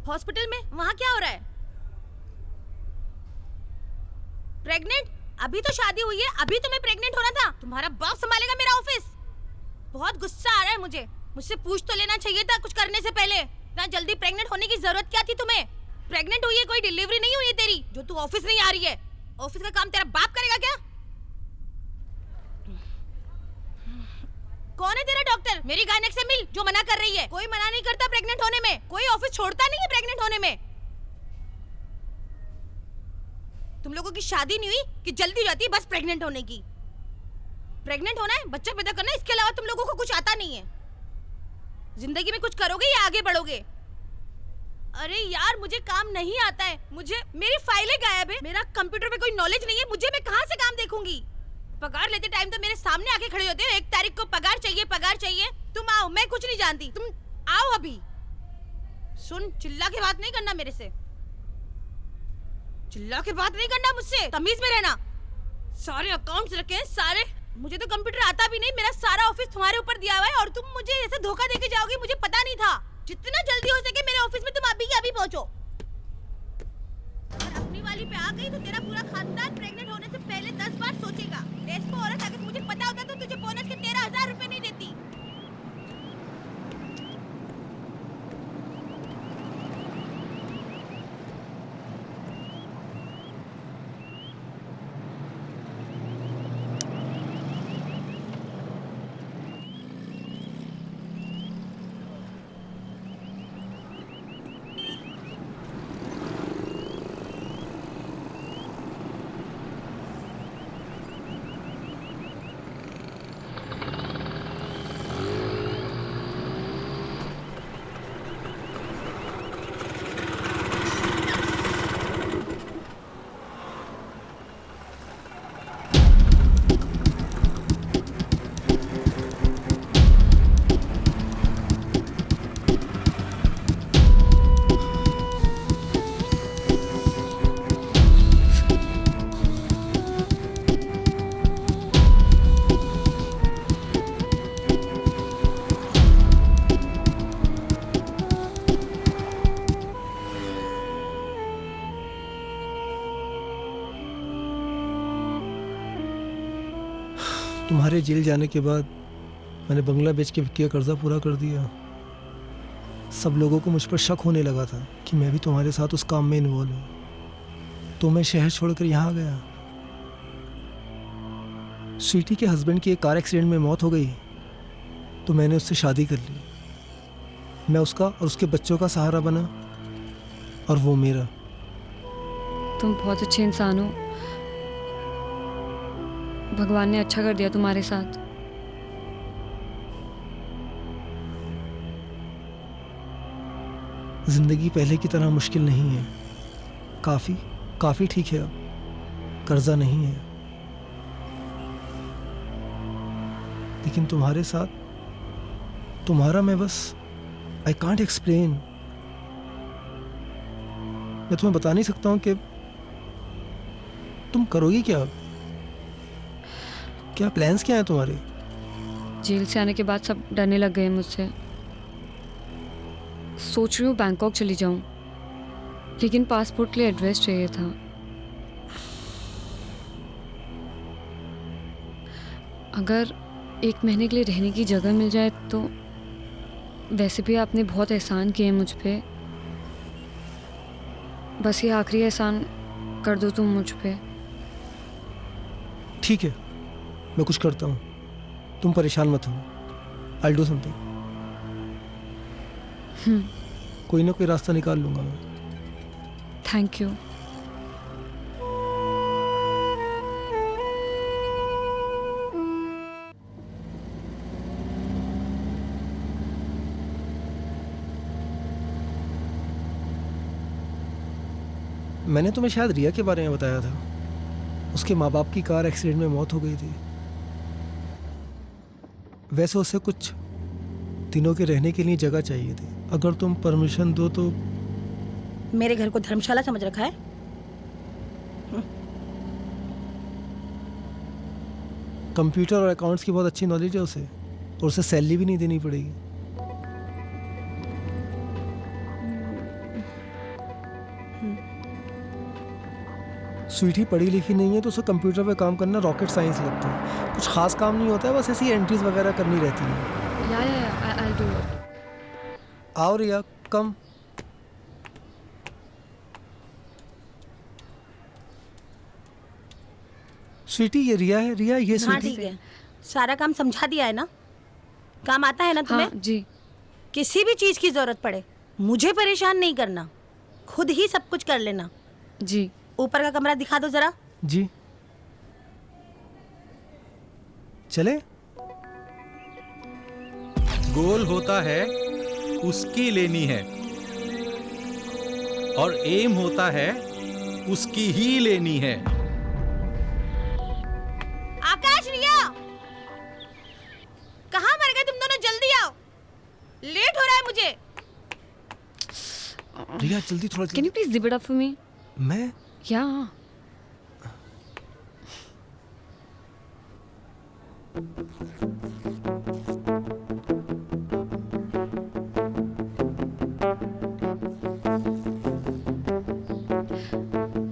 हॉस्पिटल में वहां क्या हो रहा है? प्रेग्नेंट? अभी तो शादी हुई है, अभी तुम्हें प्रेग्नेंट होना था। तुम्हारा बाप संभालेगा मेरा ऑफिस। बहुत गुस्सा आ रहा है मुझे। मुझसे पूछ तो लेना चाहिए था कुछ करने से पहले। इतना जल्दी प्रेग्नेंट होने की जरूरत क्या थी तुम्हें? प्रेग्नेंट हुई है, कोई डिलीवरी नहीं हुई है तेरी जो तू ऑफिस नहीं आ रही है। ऑफिस का काम तेरा बाप करेगा क्या? कौन है तेरा डॉक्टर? मेरी गायनेक से मिल जो मना कर रही है। कोई मना नहीं करता प्रेग्नेंट होने में, कोई ऑफिस छोड़ता नहीं है प्रेग्नेंट होने में। तुम लोगों की शादी नहीं हुई कि जल्दी हो जाती है बस प्रेग्नेंट होने की। प्रेग्नेंट होना है, बच्चा पैदा करना है, इसके अलावा तुम लोगों को कुछ आता नहीं है। जिंदगी में कुछ करोगे या आगे बढ़ोगे? अरे यार मुझे काम नहीं आता है। मुझे मेरी फाइलें गायब है, मेरा कंप्यूटर पे कोई नॉलेज नहीं है। मुझे मैं कहाँ से काम देखूंगी? पगार लेते टाइम तो मेरे सामने आके खड़े होते हो। 1 तारीख को पगार चाहिए, पगार चाहिए। तुम आओ, मैं कुछ नहीं जानती, तुम आओ अभी। सुन, चिल्ला के बात नहीं करना मेरे से। चिल्ला के बात नहीं करना मुझसे, तमीज में रहना। सारे अकाउंट्स रखे हैं सारे। मुझे तो कंप्यूटर आता भी नहीं। मेरा सारा ऑफिस तुम्हारे ऊपर दिया हुआ है और तुम मुझे ऐसे धोखा देके जाओगे, मुझे पता नहीं था। जितना जल्दी हो सके मेरे ऑफिस में तुम अभी के अभी पहुंचो। अगर अपनी वाली पे आ गई तो तेरा पूरा खानदान प्रेग्नेंट होने से पहले 10 बार सोचेगा। डेस्पो औरत, अगर मुझे पता होता तो तुझे बोनस के 13,000 रुपए नहीं देती। तुम्हारे जेल जाने के बाद मैंने बंगला बेच के विक्की का कर्जा पूरा कर दिया। सब लोगों को मुझ पर शक होने लगा था कि मैं भी तुम्हारे साथ उस काम में इन्वॉल्व हूँ, तो मैं शहर छोड़कर यहाँ आ गया। स्वीटी के हस्बैंड की एक कार एक्सीडेंट में मौत हो गई तो मैंने उससे शादी कर ली। मैं उसका और उसके बच्चों का सहारा बना और वो मेरा। तुम बहुत अच्छे इंसान हो। भगवान ने अच्छा कर दिया तुम्हारे साथ। जिंदगी पहले की तरह मुश्किल नहीं है। काफ़ी ठीक है, अब कर्जा नहीं है। लेकिन तुम्हारे साथ, तुम्हारा मैं बस आई कांट एक्सप्लेन। मैं तुम्हें बता नहीं सकता हूँ कि तुम करोगी क्या। क्या प्लान्स क्या हैं तुम्हारे? जेल से आने के बाद सब डरने लग गए मुझसे। सोच रही हूँ बैंकॉक चली जाऊँ, लेकिन पासपोर्ट के लिए एड्रेस चाहिए था। अगर 1 महीने के लिए रहने की जगह मिल जाए तो। वैसे भी आपने बहुत एहसान किए मुझ पे, बस ये आखिरी एहसान कर दो तुम मुझ पे। ठीक है, मैं कुछ करता हूँ, तुम परेशान मत हो। I will do something. कोई ना कोई रास्ता निकाल लूंगा मैं। Thank you. मैंने तुम्हें शायद रिया के बारे में बताया था। उसके माँ बाप की कार एक्सीडेंट में मौत हो गई थी। वैसे उसे कुछ दिनों के रहने के लिए जगह चाहिए थी। अगर तुम परमिशन दो तो। मेरे घर को धर्मशाला समझ रखा है? कंप्यूटर और अकाउंट्स की बहुत अच्छी नॉलेज है उसे, और उसे सैलरी भी नहीं देनी पड़ेगी। स्वीटी पढ़ी लिखी नहीं है तो उसे कंप्यूटर पे काम करना रॉकेट साइंस लगता है। कुछ खास काम नहीं होता है, बस ऐसी एंट्रीज वगैरह करनी रहती है। या I'll do it. आओ रिया, कम। स्वीटी ये रिया है। रिया ये हाँ स्वीटी। ठीक है, सारा काम समझा दिया है ना? काम आता है ना तुम्हें? हाँ, जी। किसी भी चीज की जरूरत पड़े मुझे परेशान नहीं करना, खुद ही सब कुछ कर लेना। जी। ऊपर का कमरा दिखा दो जरा। जी चले। गोल होता है उसकी लेनी है, और एम होता है उसकी ही लेनी है। आकाश, रिया, कहाँ मर गए तुम दोनों? जल्दी आओ, लेट हो रहा है मुझे। रिया जल्दी, थोड़ा Can you please zip it up for me? मैं? Yeah.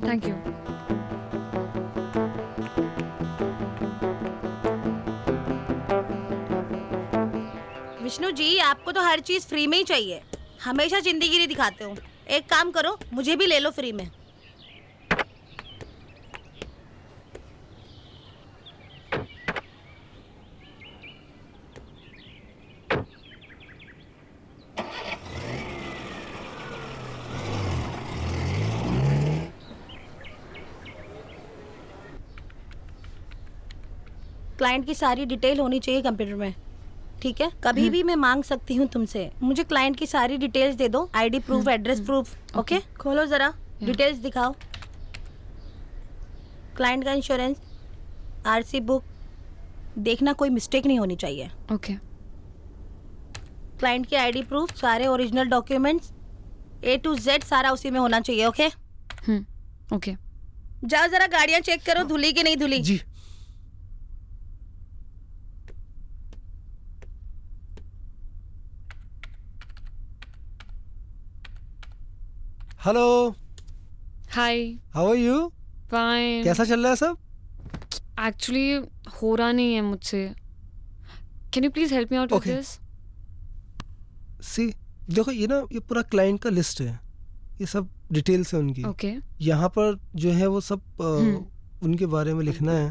Thank you. Vishnu ji, आपको तो हर चीज फ्री में ही चाहिए, हमेशा जिंदगी दिखाते हो। एक काम करो, मुझे भी ले लो फ्री में। क्लाइंट की सारी डिटेल होनी चाहिए कंप्यूटर में, ठीक है? कभी भी मैं मांग सकती हूँ तुमसे। मुझे क्लाइंट की सारी डिटेल्स दे दो, ID proof, address proof. Okay, खोलो जरा, डिटेल्स दिखाओ। क्लाइंट का इंश्योरेंस, आरसी बुक, देखना कोई मिस्टेक नहीं होनी चाहिए। ओके। क्लाइंट की आईडी प्रूफ, सारे original documents, A to Z सारा उसी में होना चाहिए। Okay okay. जाओ जरा गाड़ियाँ चेक करो, धुली कि नहीं धुली। जी। Hello. Hi. How are you? Fine. कैसा चल रहा है सब? एक्चुअली हो रहा नहीं है मुझसे। Can you please help me out with Okay. This? See देखो, ये ना, ये पूरा क्लाइंट का लिस्ट है, ये सब डिटेल्स है उनकी। ओके। यहाँ पर जो है वो सब उनके बारे में लिखना है।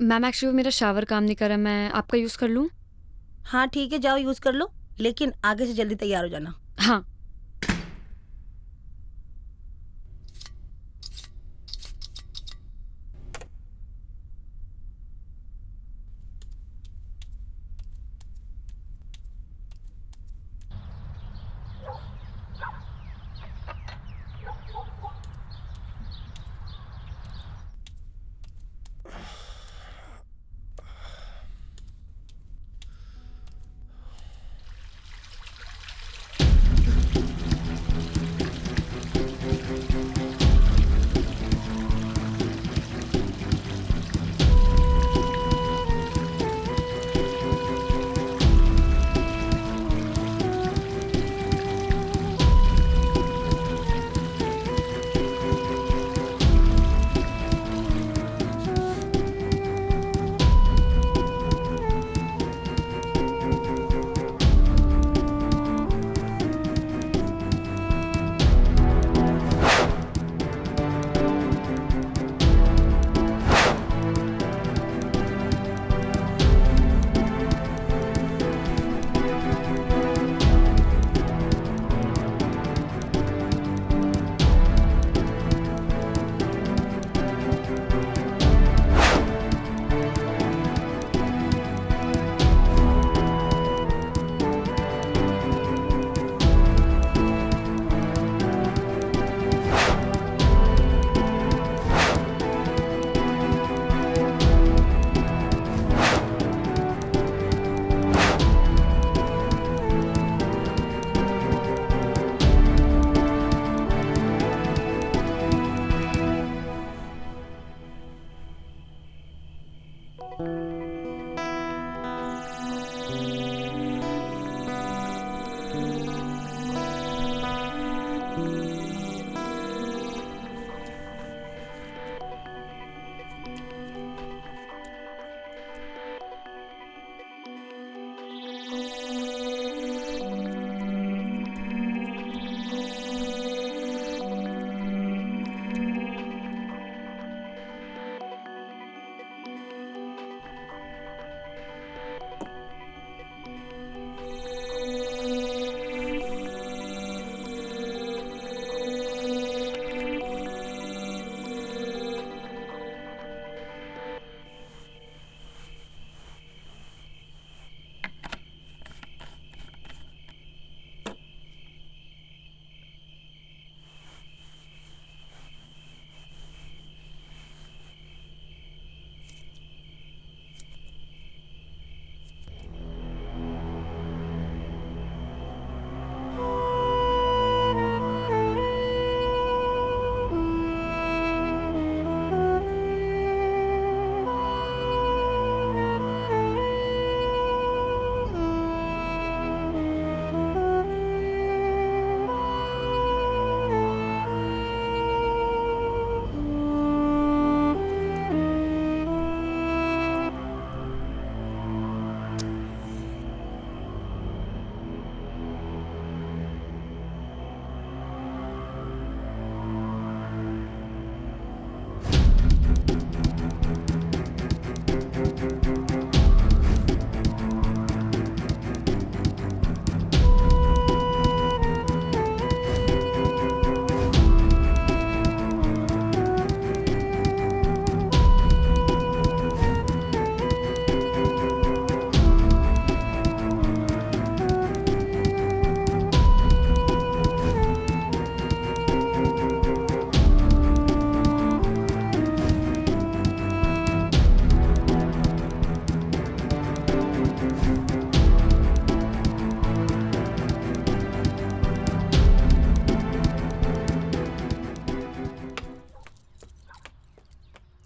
मैम एक्चुअली मेरा शावर काम नहीं कर रहा, मैं आपका यूज़ कर लूँ? हाँ ठीक है, जाओ यूज़ कर लो, लेकिन आगे से जल्दी तैयार हो जाना। हाँ।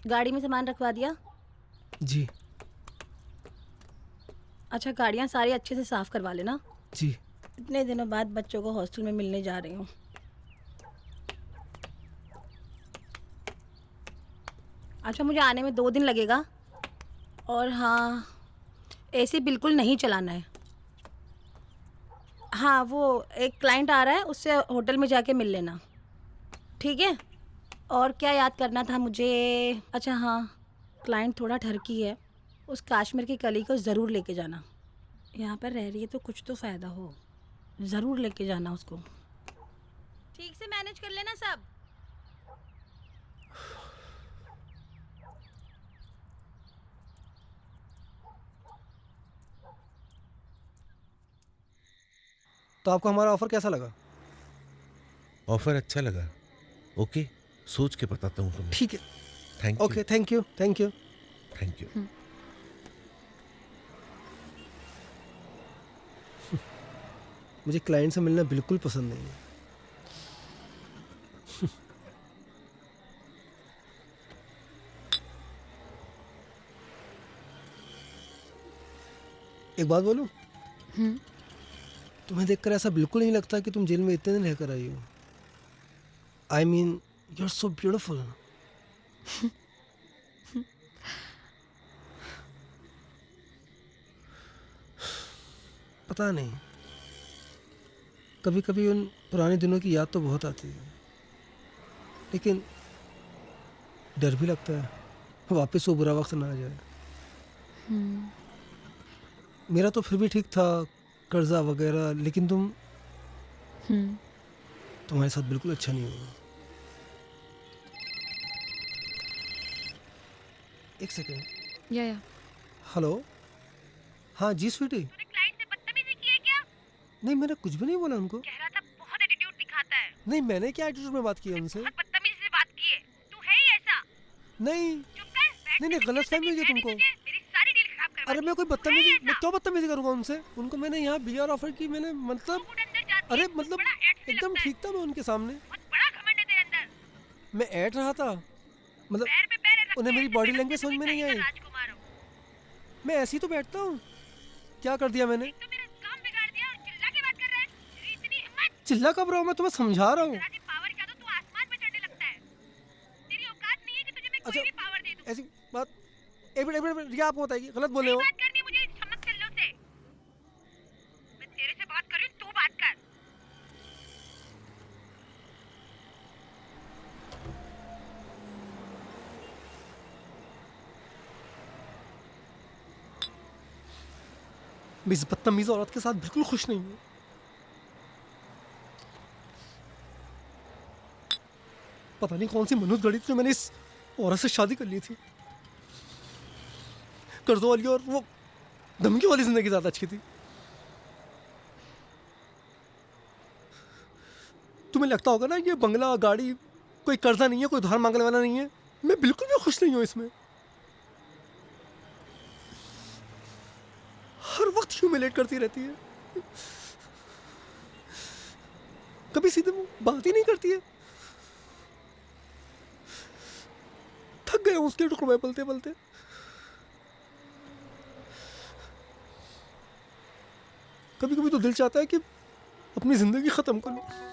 गाड़ी में सामान रखवा दिया? जी। अच्छा, गाड़ियाँ सारी अच्छे से साफ करवा लेना। जी। इतने दिनों बाद बच्चों को हॉस्टल में मिलने जा रही हूँ। अच्छा, मुझे आने में 2 दिन लगेगा। और हाँ, एसी बिल्कुल नहीं चलाना है। हाँ, वो एक क्लाइंट आ रहा है, उससे होटल में जाके मिल लेना, ठीक है? और क्या याद करना था मुझे? अच्छा हाँ, क्लाइंट थोड़ा ठरकी है, उस काश्मीर की कली को ज़रूर लेके जाना। यहाँ पर रह रही है तो कुछ तो फ़ायदा हो, ज़रूर लेके जाना उसको। ठीक से मैनेज कर लेना सब। तो आपको हमारा ऑफर कैसा लगा? ऑफर अच्छा लगा। ओके, सोच के बताता हूँ तुम्हें। ठीक है। Thank you. Okay, thank you, thank you, thank you. मुझे क्लाइंट से मिलना बिल्कुल पसंद नहीं है। एक बात बोलूं? तुम्हें देखकर ऐसा बिल्कुल नहीं लगता कि तुम जेल में इतने दिन रहकर आई हो। I mean you are so beautiful. पता नहीं, कभी कभी उन पुराने दिनों की याद तो बहुत आती है, लेकिन डर भी लगता है वापस वो बुरा वक्त ना आ जाए। मेरा तो फिर भी ठीक था, कर्जा वगैरह, लेकिन तुम्हारे साथ बिल्कुल अच्छा नहीं होगा। एक सेकेंड। या हेलो। हाँ जी स्वीटी। तूने क्लाइंट से बदतमीजी की है क्या? नहीं, मैंने कुछ भी नहीं बोला उनको। कह रहा था बहुत एटीट्यूड दिखाता है। नहीं, मैंने क्या एटीट्यूड में बात की है उनसे? बहुत बदतमीजी से बात की है। तू है ही ऐसा। नहीं नहीं, गलत फहमी हुई है तुमको। मेरी सारी डील खराब करवा अरे मैं कोई बदतमीजी, मैं क्यों बदतमीजी करूंगा उनसे? उनको मैंने यहाँ बीआर ऑफर की, मैंने मतलब, अरे मतलब एकदम ठीक था मैं उनके सामने। बड़ा घमंड है तेरे अंदर। मैं ऐड रहा था, मतलब उन्हें मेरी बॉडी लैंग्वेज समझ में नहीं आई। मैं ऐसे ही तो बैठता हूँ। क्या कर दिया मैंने? चिल्ला कब रहा हूँ? मैं तुम्हें समझा रहा हूँ। अच्छा, ऐसी बात एक मिनट रिया, आपको बताइए, गलत बोले हो। मैं इस बदतमीज औरत के साथ बिल्कुल खुश नहीं हूँ। पता नहीं कौन सी मनुष्य गढ़ी थी जो मैंने इस औरत से शादी कर ली थी। कर्जों वाली और वो धमकी वाली जिंदगी ज्यादा अच्छी थी। तुम्हें लगता होगा ना ये बंगला गाड़ी कोई कर्जा नहीं है, कोई उधार मांगने वाला नहीं है। मैं बिल्कुल भी खुश नहीं हूँ इसमें। हर वक्त ह्यूमिलेट करती रहती है, कभी सीधे बात ही नहीं करती है। थक गए उसके टुकड़ों में पलते पलते। कभी कभी तो दिल चाहता है कि अपनी जिंदगी खत्म कर लूं।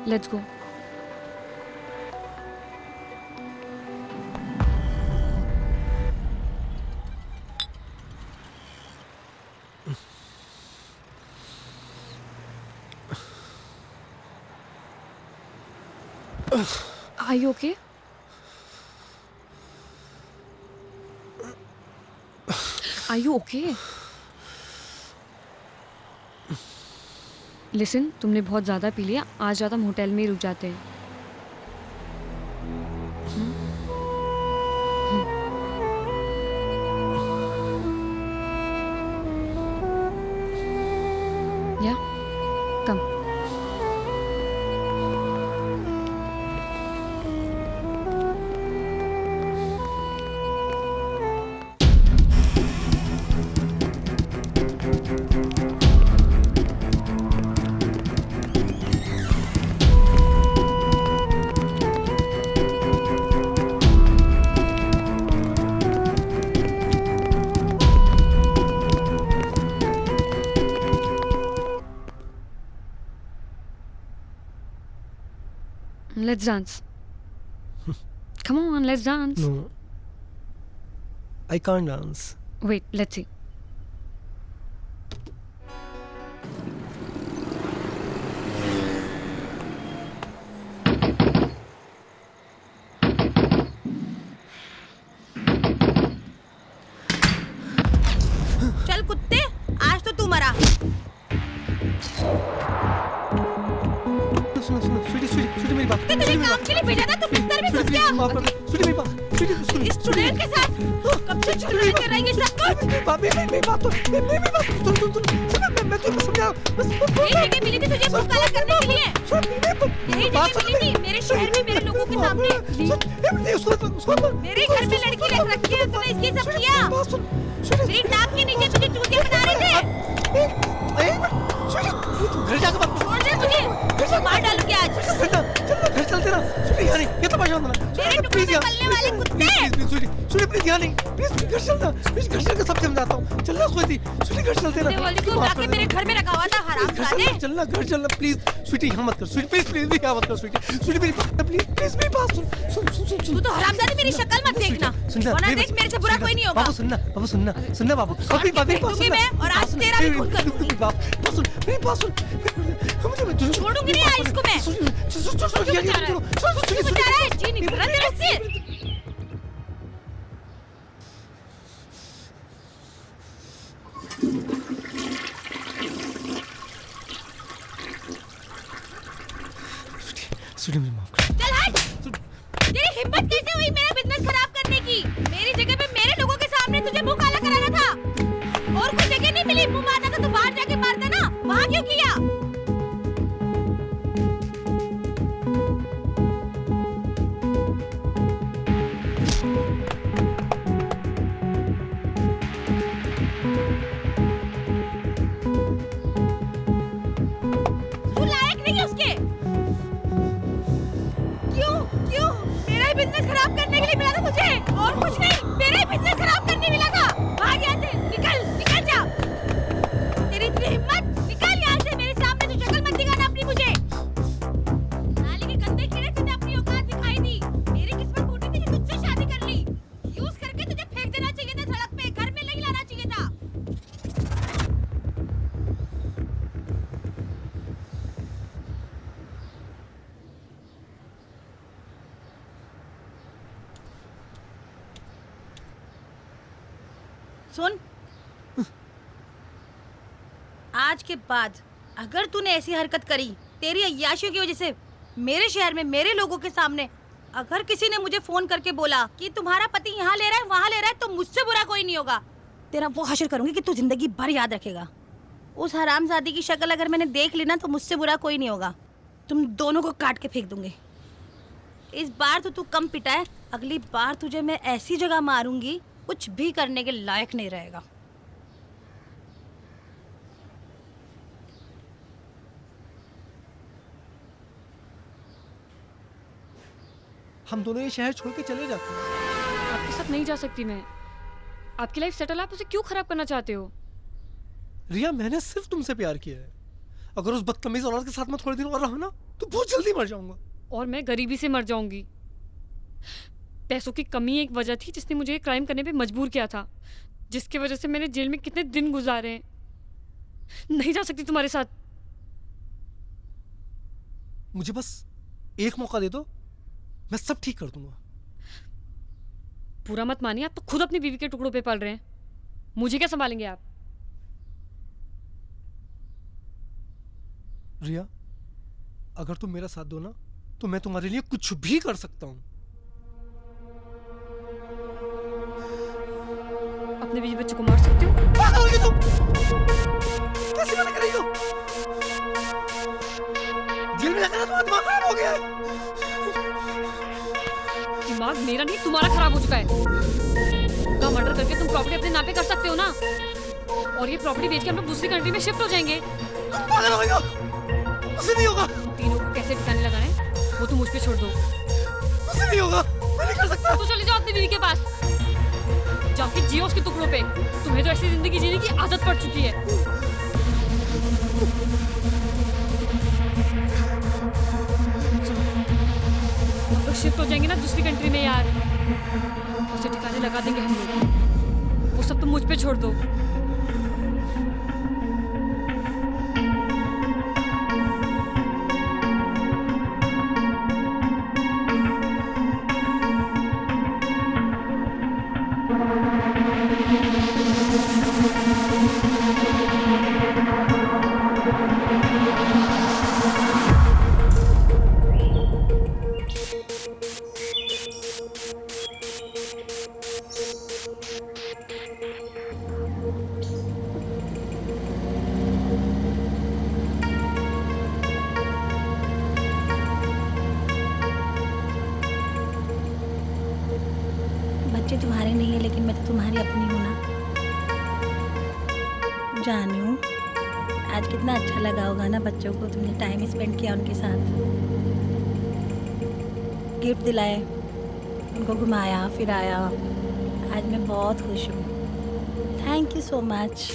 Let's go. Are you okay? Are you okay? Listen, तुमने बहुत ज़्यादा पी लिया, आज रात हम होटल में ही रुक जाते हैं। या कम। Let's dance. Come on, let's dance. No, I can't dance. Wait, let's see. चल कुत्ते, आज तो तू मरा। सुनो सुनो, स्वीटी मेरी बात। तुझे काम के लिए भेजा था, तू बिस्तर में घुस गया। स्वीटी मेरी बात। इस स्टूडेंट के साथ कब से चुगली कर रही है सब कुछ? मेरी बात मैं तुम्हें समझा। यही जगह मिली थी तुझे मुंह काला करने के लिए। यही जगह मिली थी मेरे शहर में मेरे लोगों के सामने। मेरे घर में लड़की रख रखी है, तूने इसलिए सब किया। मेरी नाक के नीचे तुझे चूतिया बना रहे थे। घर जाकर बात छोड़ दे तुझे, मार डालूंगी आज। घर चलते ना। स्वीटी यहाँ नहीं, ये तो परेशान होना। मेरे टुकड़े में पलने वाले कुत्ते। स्वीटी प्लीज यहाँ नहीं, प्लीज घर चलना। प्लीज घर चलकर सब समझाता हूँ। चलना स्वीटी, स्वीटी घर चलते ना। देवाली को जाके मेरे घर में रखा हुआ था हरामजादे। चलना घर चलना प्लीज। स्वीटी यहाँ मत कर, स्वीटी प्लीज यहाँ मत कर। स्वीटी मेरी बात प्लीज मेरी बात सुन। तू तो हरामजादी, मेरी शक्ल मत देखना, वरना देख मेरे से बुरा कोई नहीं होगा। बाबू सुनना बाबू। अभी मैं और आज तेरा भी खून कर दूंगी। मेरी बात सुन। छोड़ूंगी नहीं आज इसको मैं। तू बता रहा है, जी नहीं भरा तेरे से। स्वीटी मुझे माफ कर। चल हट। तेरी हिम्मत कैसे हुई मेरा बिजनेस खराब करने की? मेरी जगह पे मेरे लोगों के सामने तुझे मुंह काला कराना था। और कोई जगह नहीं मिली मुंह मारना था तो बाहर जाके मारता ना, वहाँ क्यों किया? तू लायक नहीं है उसके। क्यों मेरा ही बिजनेस खराब करने के लिए मिला था मुझे, और कुछ नहीं। मेरा ही बिजनेस खराब करने मिला था। भाग यहाँ से, निकल जा। तेरी इतनी हिम्मत, निकल यहाँ से। मेरे सामने तो शक्ल मत दिखाना अपनी मुझे। नाली के गंदे कीड़े, तुझे अपनी औकात दिखाई दी। मेरी किस्मत फूटी थी कि तुझसे शादी कर ली। यूज करके तुझे फेंक देना चाहिए था सड़क पे, घर में नहीं लाना चाहिए था। सुन, आज के बाद अगर तूने ऐसी हरकत करी तेरी अय्याशियों की वजह से मेरे शहर में मेरे लोगों के सामने, अगर किसी ने मुझे फोन करके बोला कि तुम्हारा पति यहाँ ले रहा है वहाँ ले रहा है, तो मुझसे बुरा कोई नहीं होगा। तेरा वो हश्र करूंगी कि तू जिंदगी भर याद रखेगा। उस हरामजादी की शक्ल अगर मैंने देख ली ना, तो मुझसे बुरा कोई नहीं होगा। तुम दोनों को काट के फेंक दूंगी। इस बार तो तू कम पिटा है, अगली बार तुझे मैं ऐसी जगह मारूंगी कुछ भी करने के लायक नहीं रहेगा। हम दोनों ये शहर छोड़ के चले जाते हैं। आपके साथ नहीं जा सकती मैं। आपकी लाइफ सेटल, आप उसे क्यों खराब करना चाहते हो? रिया, मैंने सिर्फ तुमसे प्यार किया है। अगर उस बदतमीज औरत के साथ मैं थोड़े दिन और रहा ना, तो बहुत जल्दी मर जाऊंगा। और मैं गरीबी से मर जाऊंगी। पैसों की कमी एक वजह थी जिसने मुझे क्राइम करने पे मजबूर किया था, जिसकी वजह से मैंने जेल में कितने दिन गुजारे हैं। नहीं जा सकती तुम्हारे साथ। मुझे बस एक मौका दे दो, मैं सब ठीक कर दूंगा। पूरा मत मानिए, आप तो खुद अपनी बीवी के टुकड़ों पे पल रहे हैं। मुझे क्या संभालेंगे आप? रिया, अगर तुम मेरा साथ दो ना तो मैं तुम्हारे लिए कुछ भी कर सकता हूँ। अपने बीवी बच्चे को मार सकते हो? पागल हो गई तुम? कैसे मना कर रही हो? जेल में जाकर तुम्हारा दिमाग खराब हो गया है। दिमाग मेरा नहीं तुम्हारा खराब हो चुका है। उनका मर्डर करके तुम प्रॉपर्टी अपने नाम पे कर सकते हो ना, और ये प्रॉपर्टी बेच के हम लोग दूसरी कंट्री में शिफ्ट हो जाएंगे। तुम पागल हो गई हो? उसे नहीं होगा। तीनों को कैसे ठिकाने लगाना है वो तुम मुझ पे छोड़ दो। उसे नहीं होगा, मैं नहीं कर सकता। तो चले जाओ अपनी बीवी के पास, जाके जियो उसके टुकड़ों पे। तुम्हें तो ऐसी जिंदगी जीने की आदत पड़ चुकी है। हम लोग शिफ्ट हो जाएंगे ना दूसरी कंट्री में यार, उसे ठिकाने लगा देंगे हम लोग। वो सब तुम मुझ पे छोड़ दो। बच्चे तुम्हारे नहीं है, लेकिन मैं तो तुम्हारी अपनी हूँ ना। जानू, आज कितना अच्छा लगा होगा ना बच्चों को, तुमने टाइम स्पेंड किया उनके साथ, गिफ्ट दिलाए, उनको घुमाया फिराया। आज मैं बहुत खुश हूँ। Thank you so much.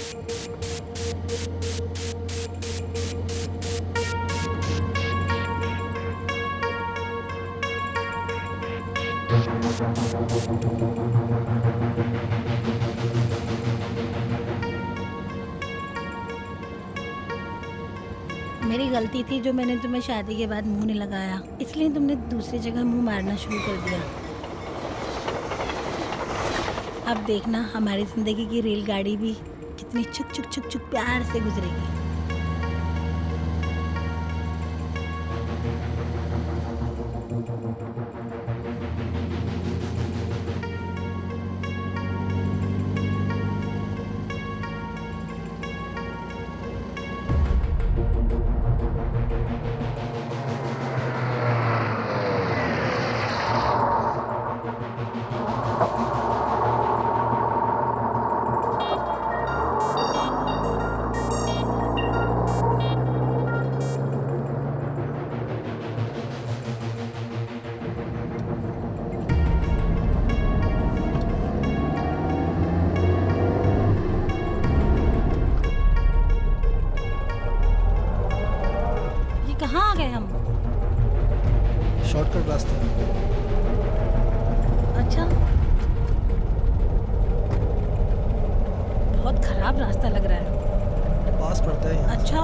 मेरी गलती थी जो मैंने तुम्हें शादी के बाद मुंह नहीं लगाया, इसलिए तुमने दूसरी जगह मुंह मारना शुरू कर दिया। अब देखना हमारी जिंदगी की रेलगाड़ी भी कितनी चुक चुक चुक चुक प्यार से गुजरेगी। कहाँ आ गए हम? शॉर्टकट रास्ता। अच्छा, बहुत खराब रास्ता लग रहा है। पास पड़ता है यहाँ। अच्छा,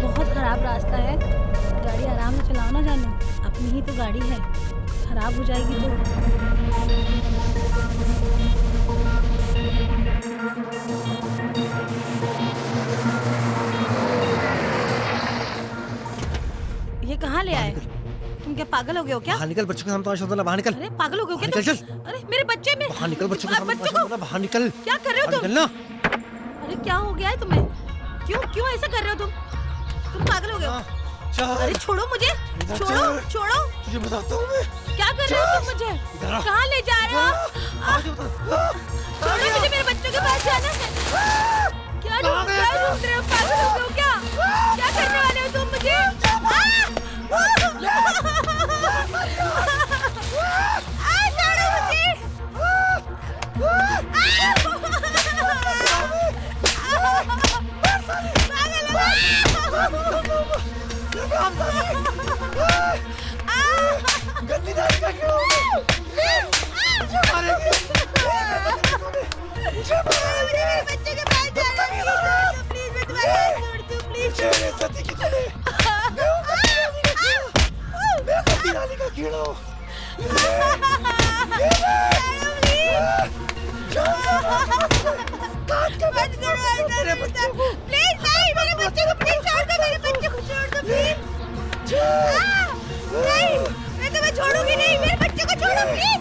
बहुत खराब रास्ता है। गाड़ी आराम से चलाओ ना जानू, अपनी ही तो गाड़ी है, खराब हो जाएगी तो। ये कहाँ ले आए? तुम क्या पागल हो गए हो क्या? बाहर निकल, बच्चों के सामने तमाशा मत बना, बाहर निकल। अरे पागल हो गए हो क्या? निकल चल। अरे मेरे बच्चे में। बाहर निकल, बच्चों के सामने बच्चों तमाशा को मत बना, बाहर निकल। क्या कर रहे हो तुम? निकलना। अरे क्या हो गया है तुम्हें? क्यों ऐसा कर रहे हो तुम? तुम पागल हो गए हो? अरे छोड़ो मुझे, छोड़ो छोड़ो। तुझे बताता हूँ मैं। क्या कर रहे हो तुम मुझे? कहाँ ले जा रहे हो? छोड़ो मुझे, मेरे बच्चों के पास जाना है। क्या ढूंढ रहे हो? पागल हो गए हो क्या? क्या करने वाले हो तुम मुझे? गंदी नाली का क्यों? मुझे मारेगी। मुझे मारेगी। बच्चे के पास जाना है। प्लीज मैं तुम्हारी बात छोड़ दूं, प्लीज। मेरे सती की तूने। मैं गंदी नाली का कीड़ा हूँ। मत करो ऐसा रिश्ता। प्लीज नहीं, मेरे बच्चे को प्लीज छोड़ दो, मेरे बच्चे को छोड़ दो प्लीज। नहीं, मैं तुम्हें छोड़ूंगी नहीं, मेरे बच्चे को छोड़ो प्लीज।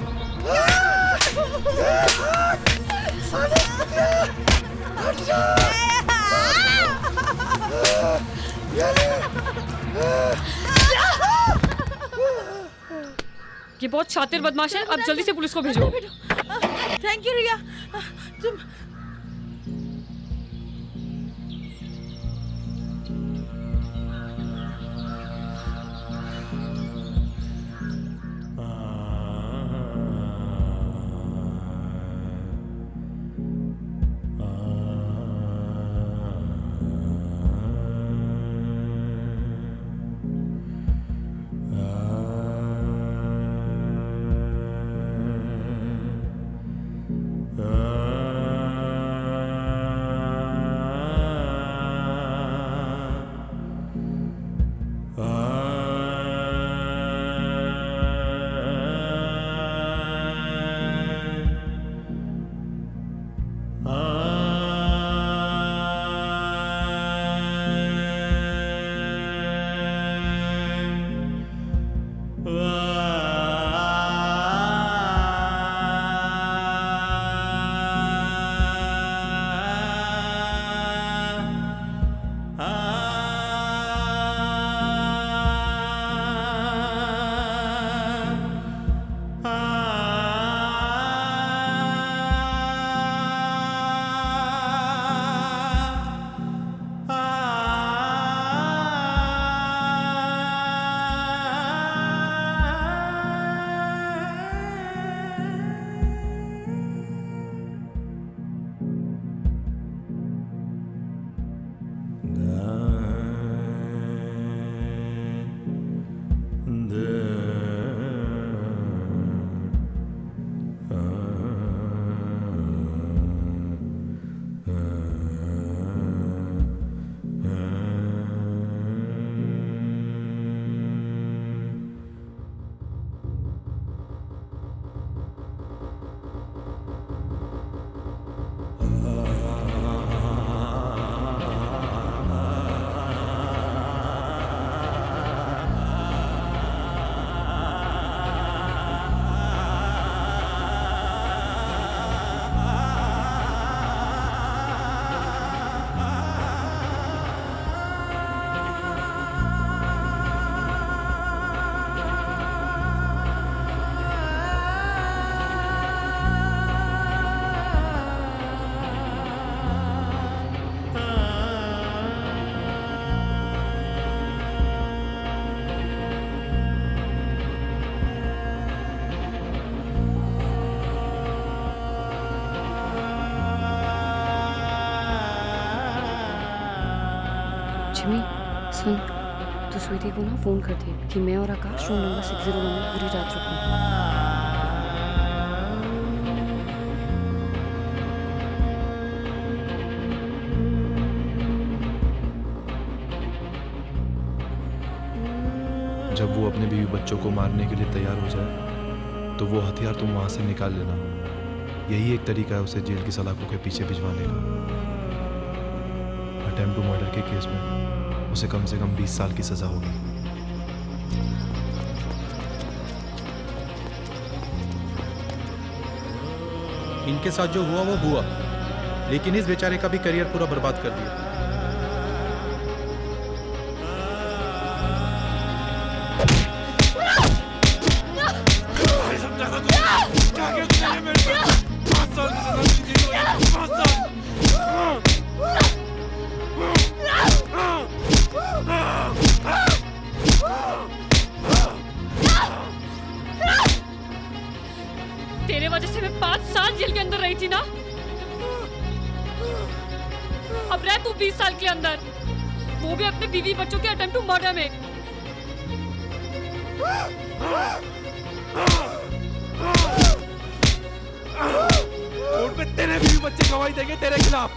ये बहुत शातिर बदमाश है, अब जल्दी से पुलिस को भेजो। थैंक यू रिया। तुम जिमी सुन, तू स्वीटी को ना फोन कर दे कि मैं और आकाश रूम नंबर 601 में पूरी रात रुकेंगे। जब वो अपने बीवी बच्चों को मारने के लिए तैयार हो जाए तो वो हथियार तुम वहां से निकाल लेना। यही एक तरीका है उसे जेल की सलाखों के पीछे भिजवाने का। अटेम्प्ट टू मर्डर के केस में उसे कम से कम 20 साल की सजा होगी। इनके साथ जो हुआ वो हुआ, लेकिन इस बेचारे का भी करियर पूरा बर्बाद कर दिया। तेरे वजह से मैं 5 साल जेल के अंदर रही थी ना, अब रह तू 20 साल के अंदर, वो भी अपने बीवी बच्चों के अटेम्प्ट टू मर्डर में। कोर्ट में तेरे बीवी बच्चे गवाही देंगे तेरे खिलाफ।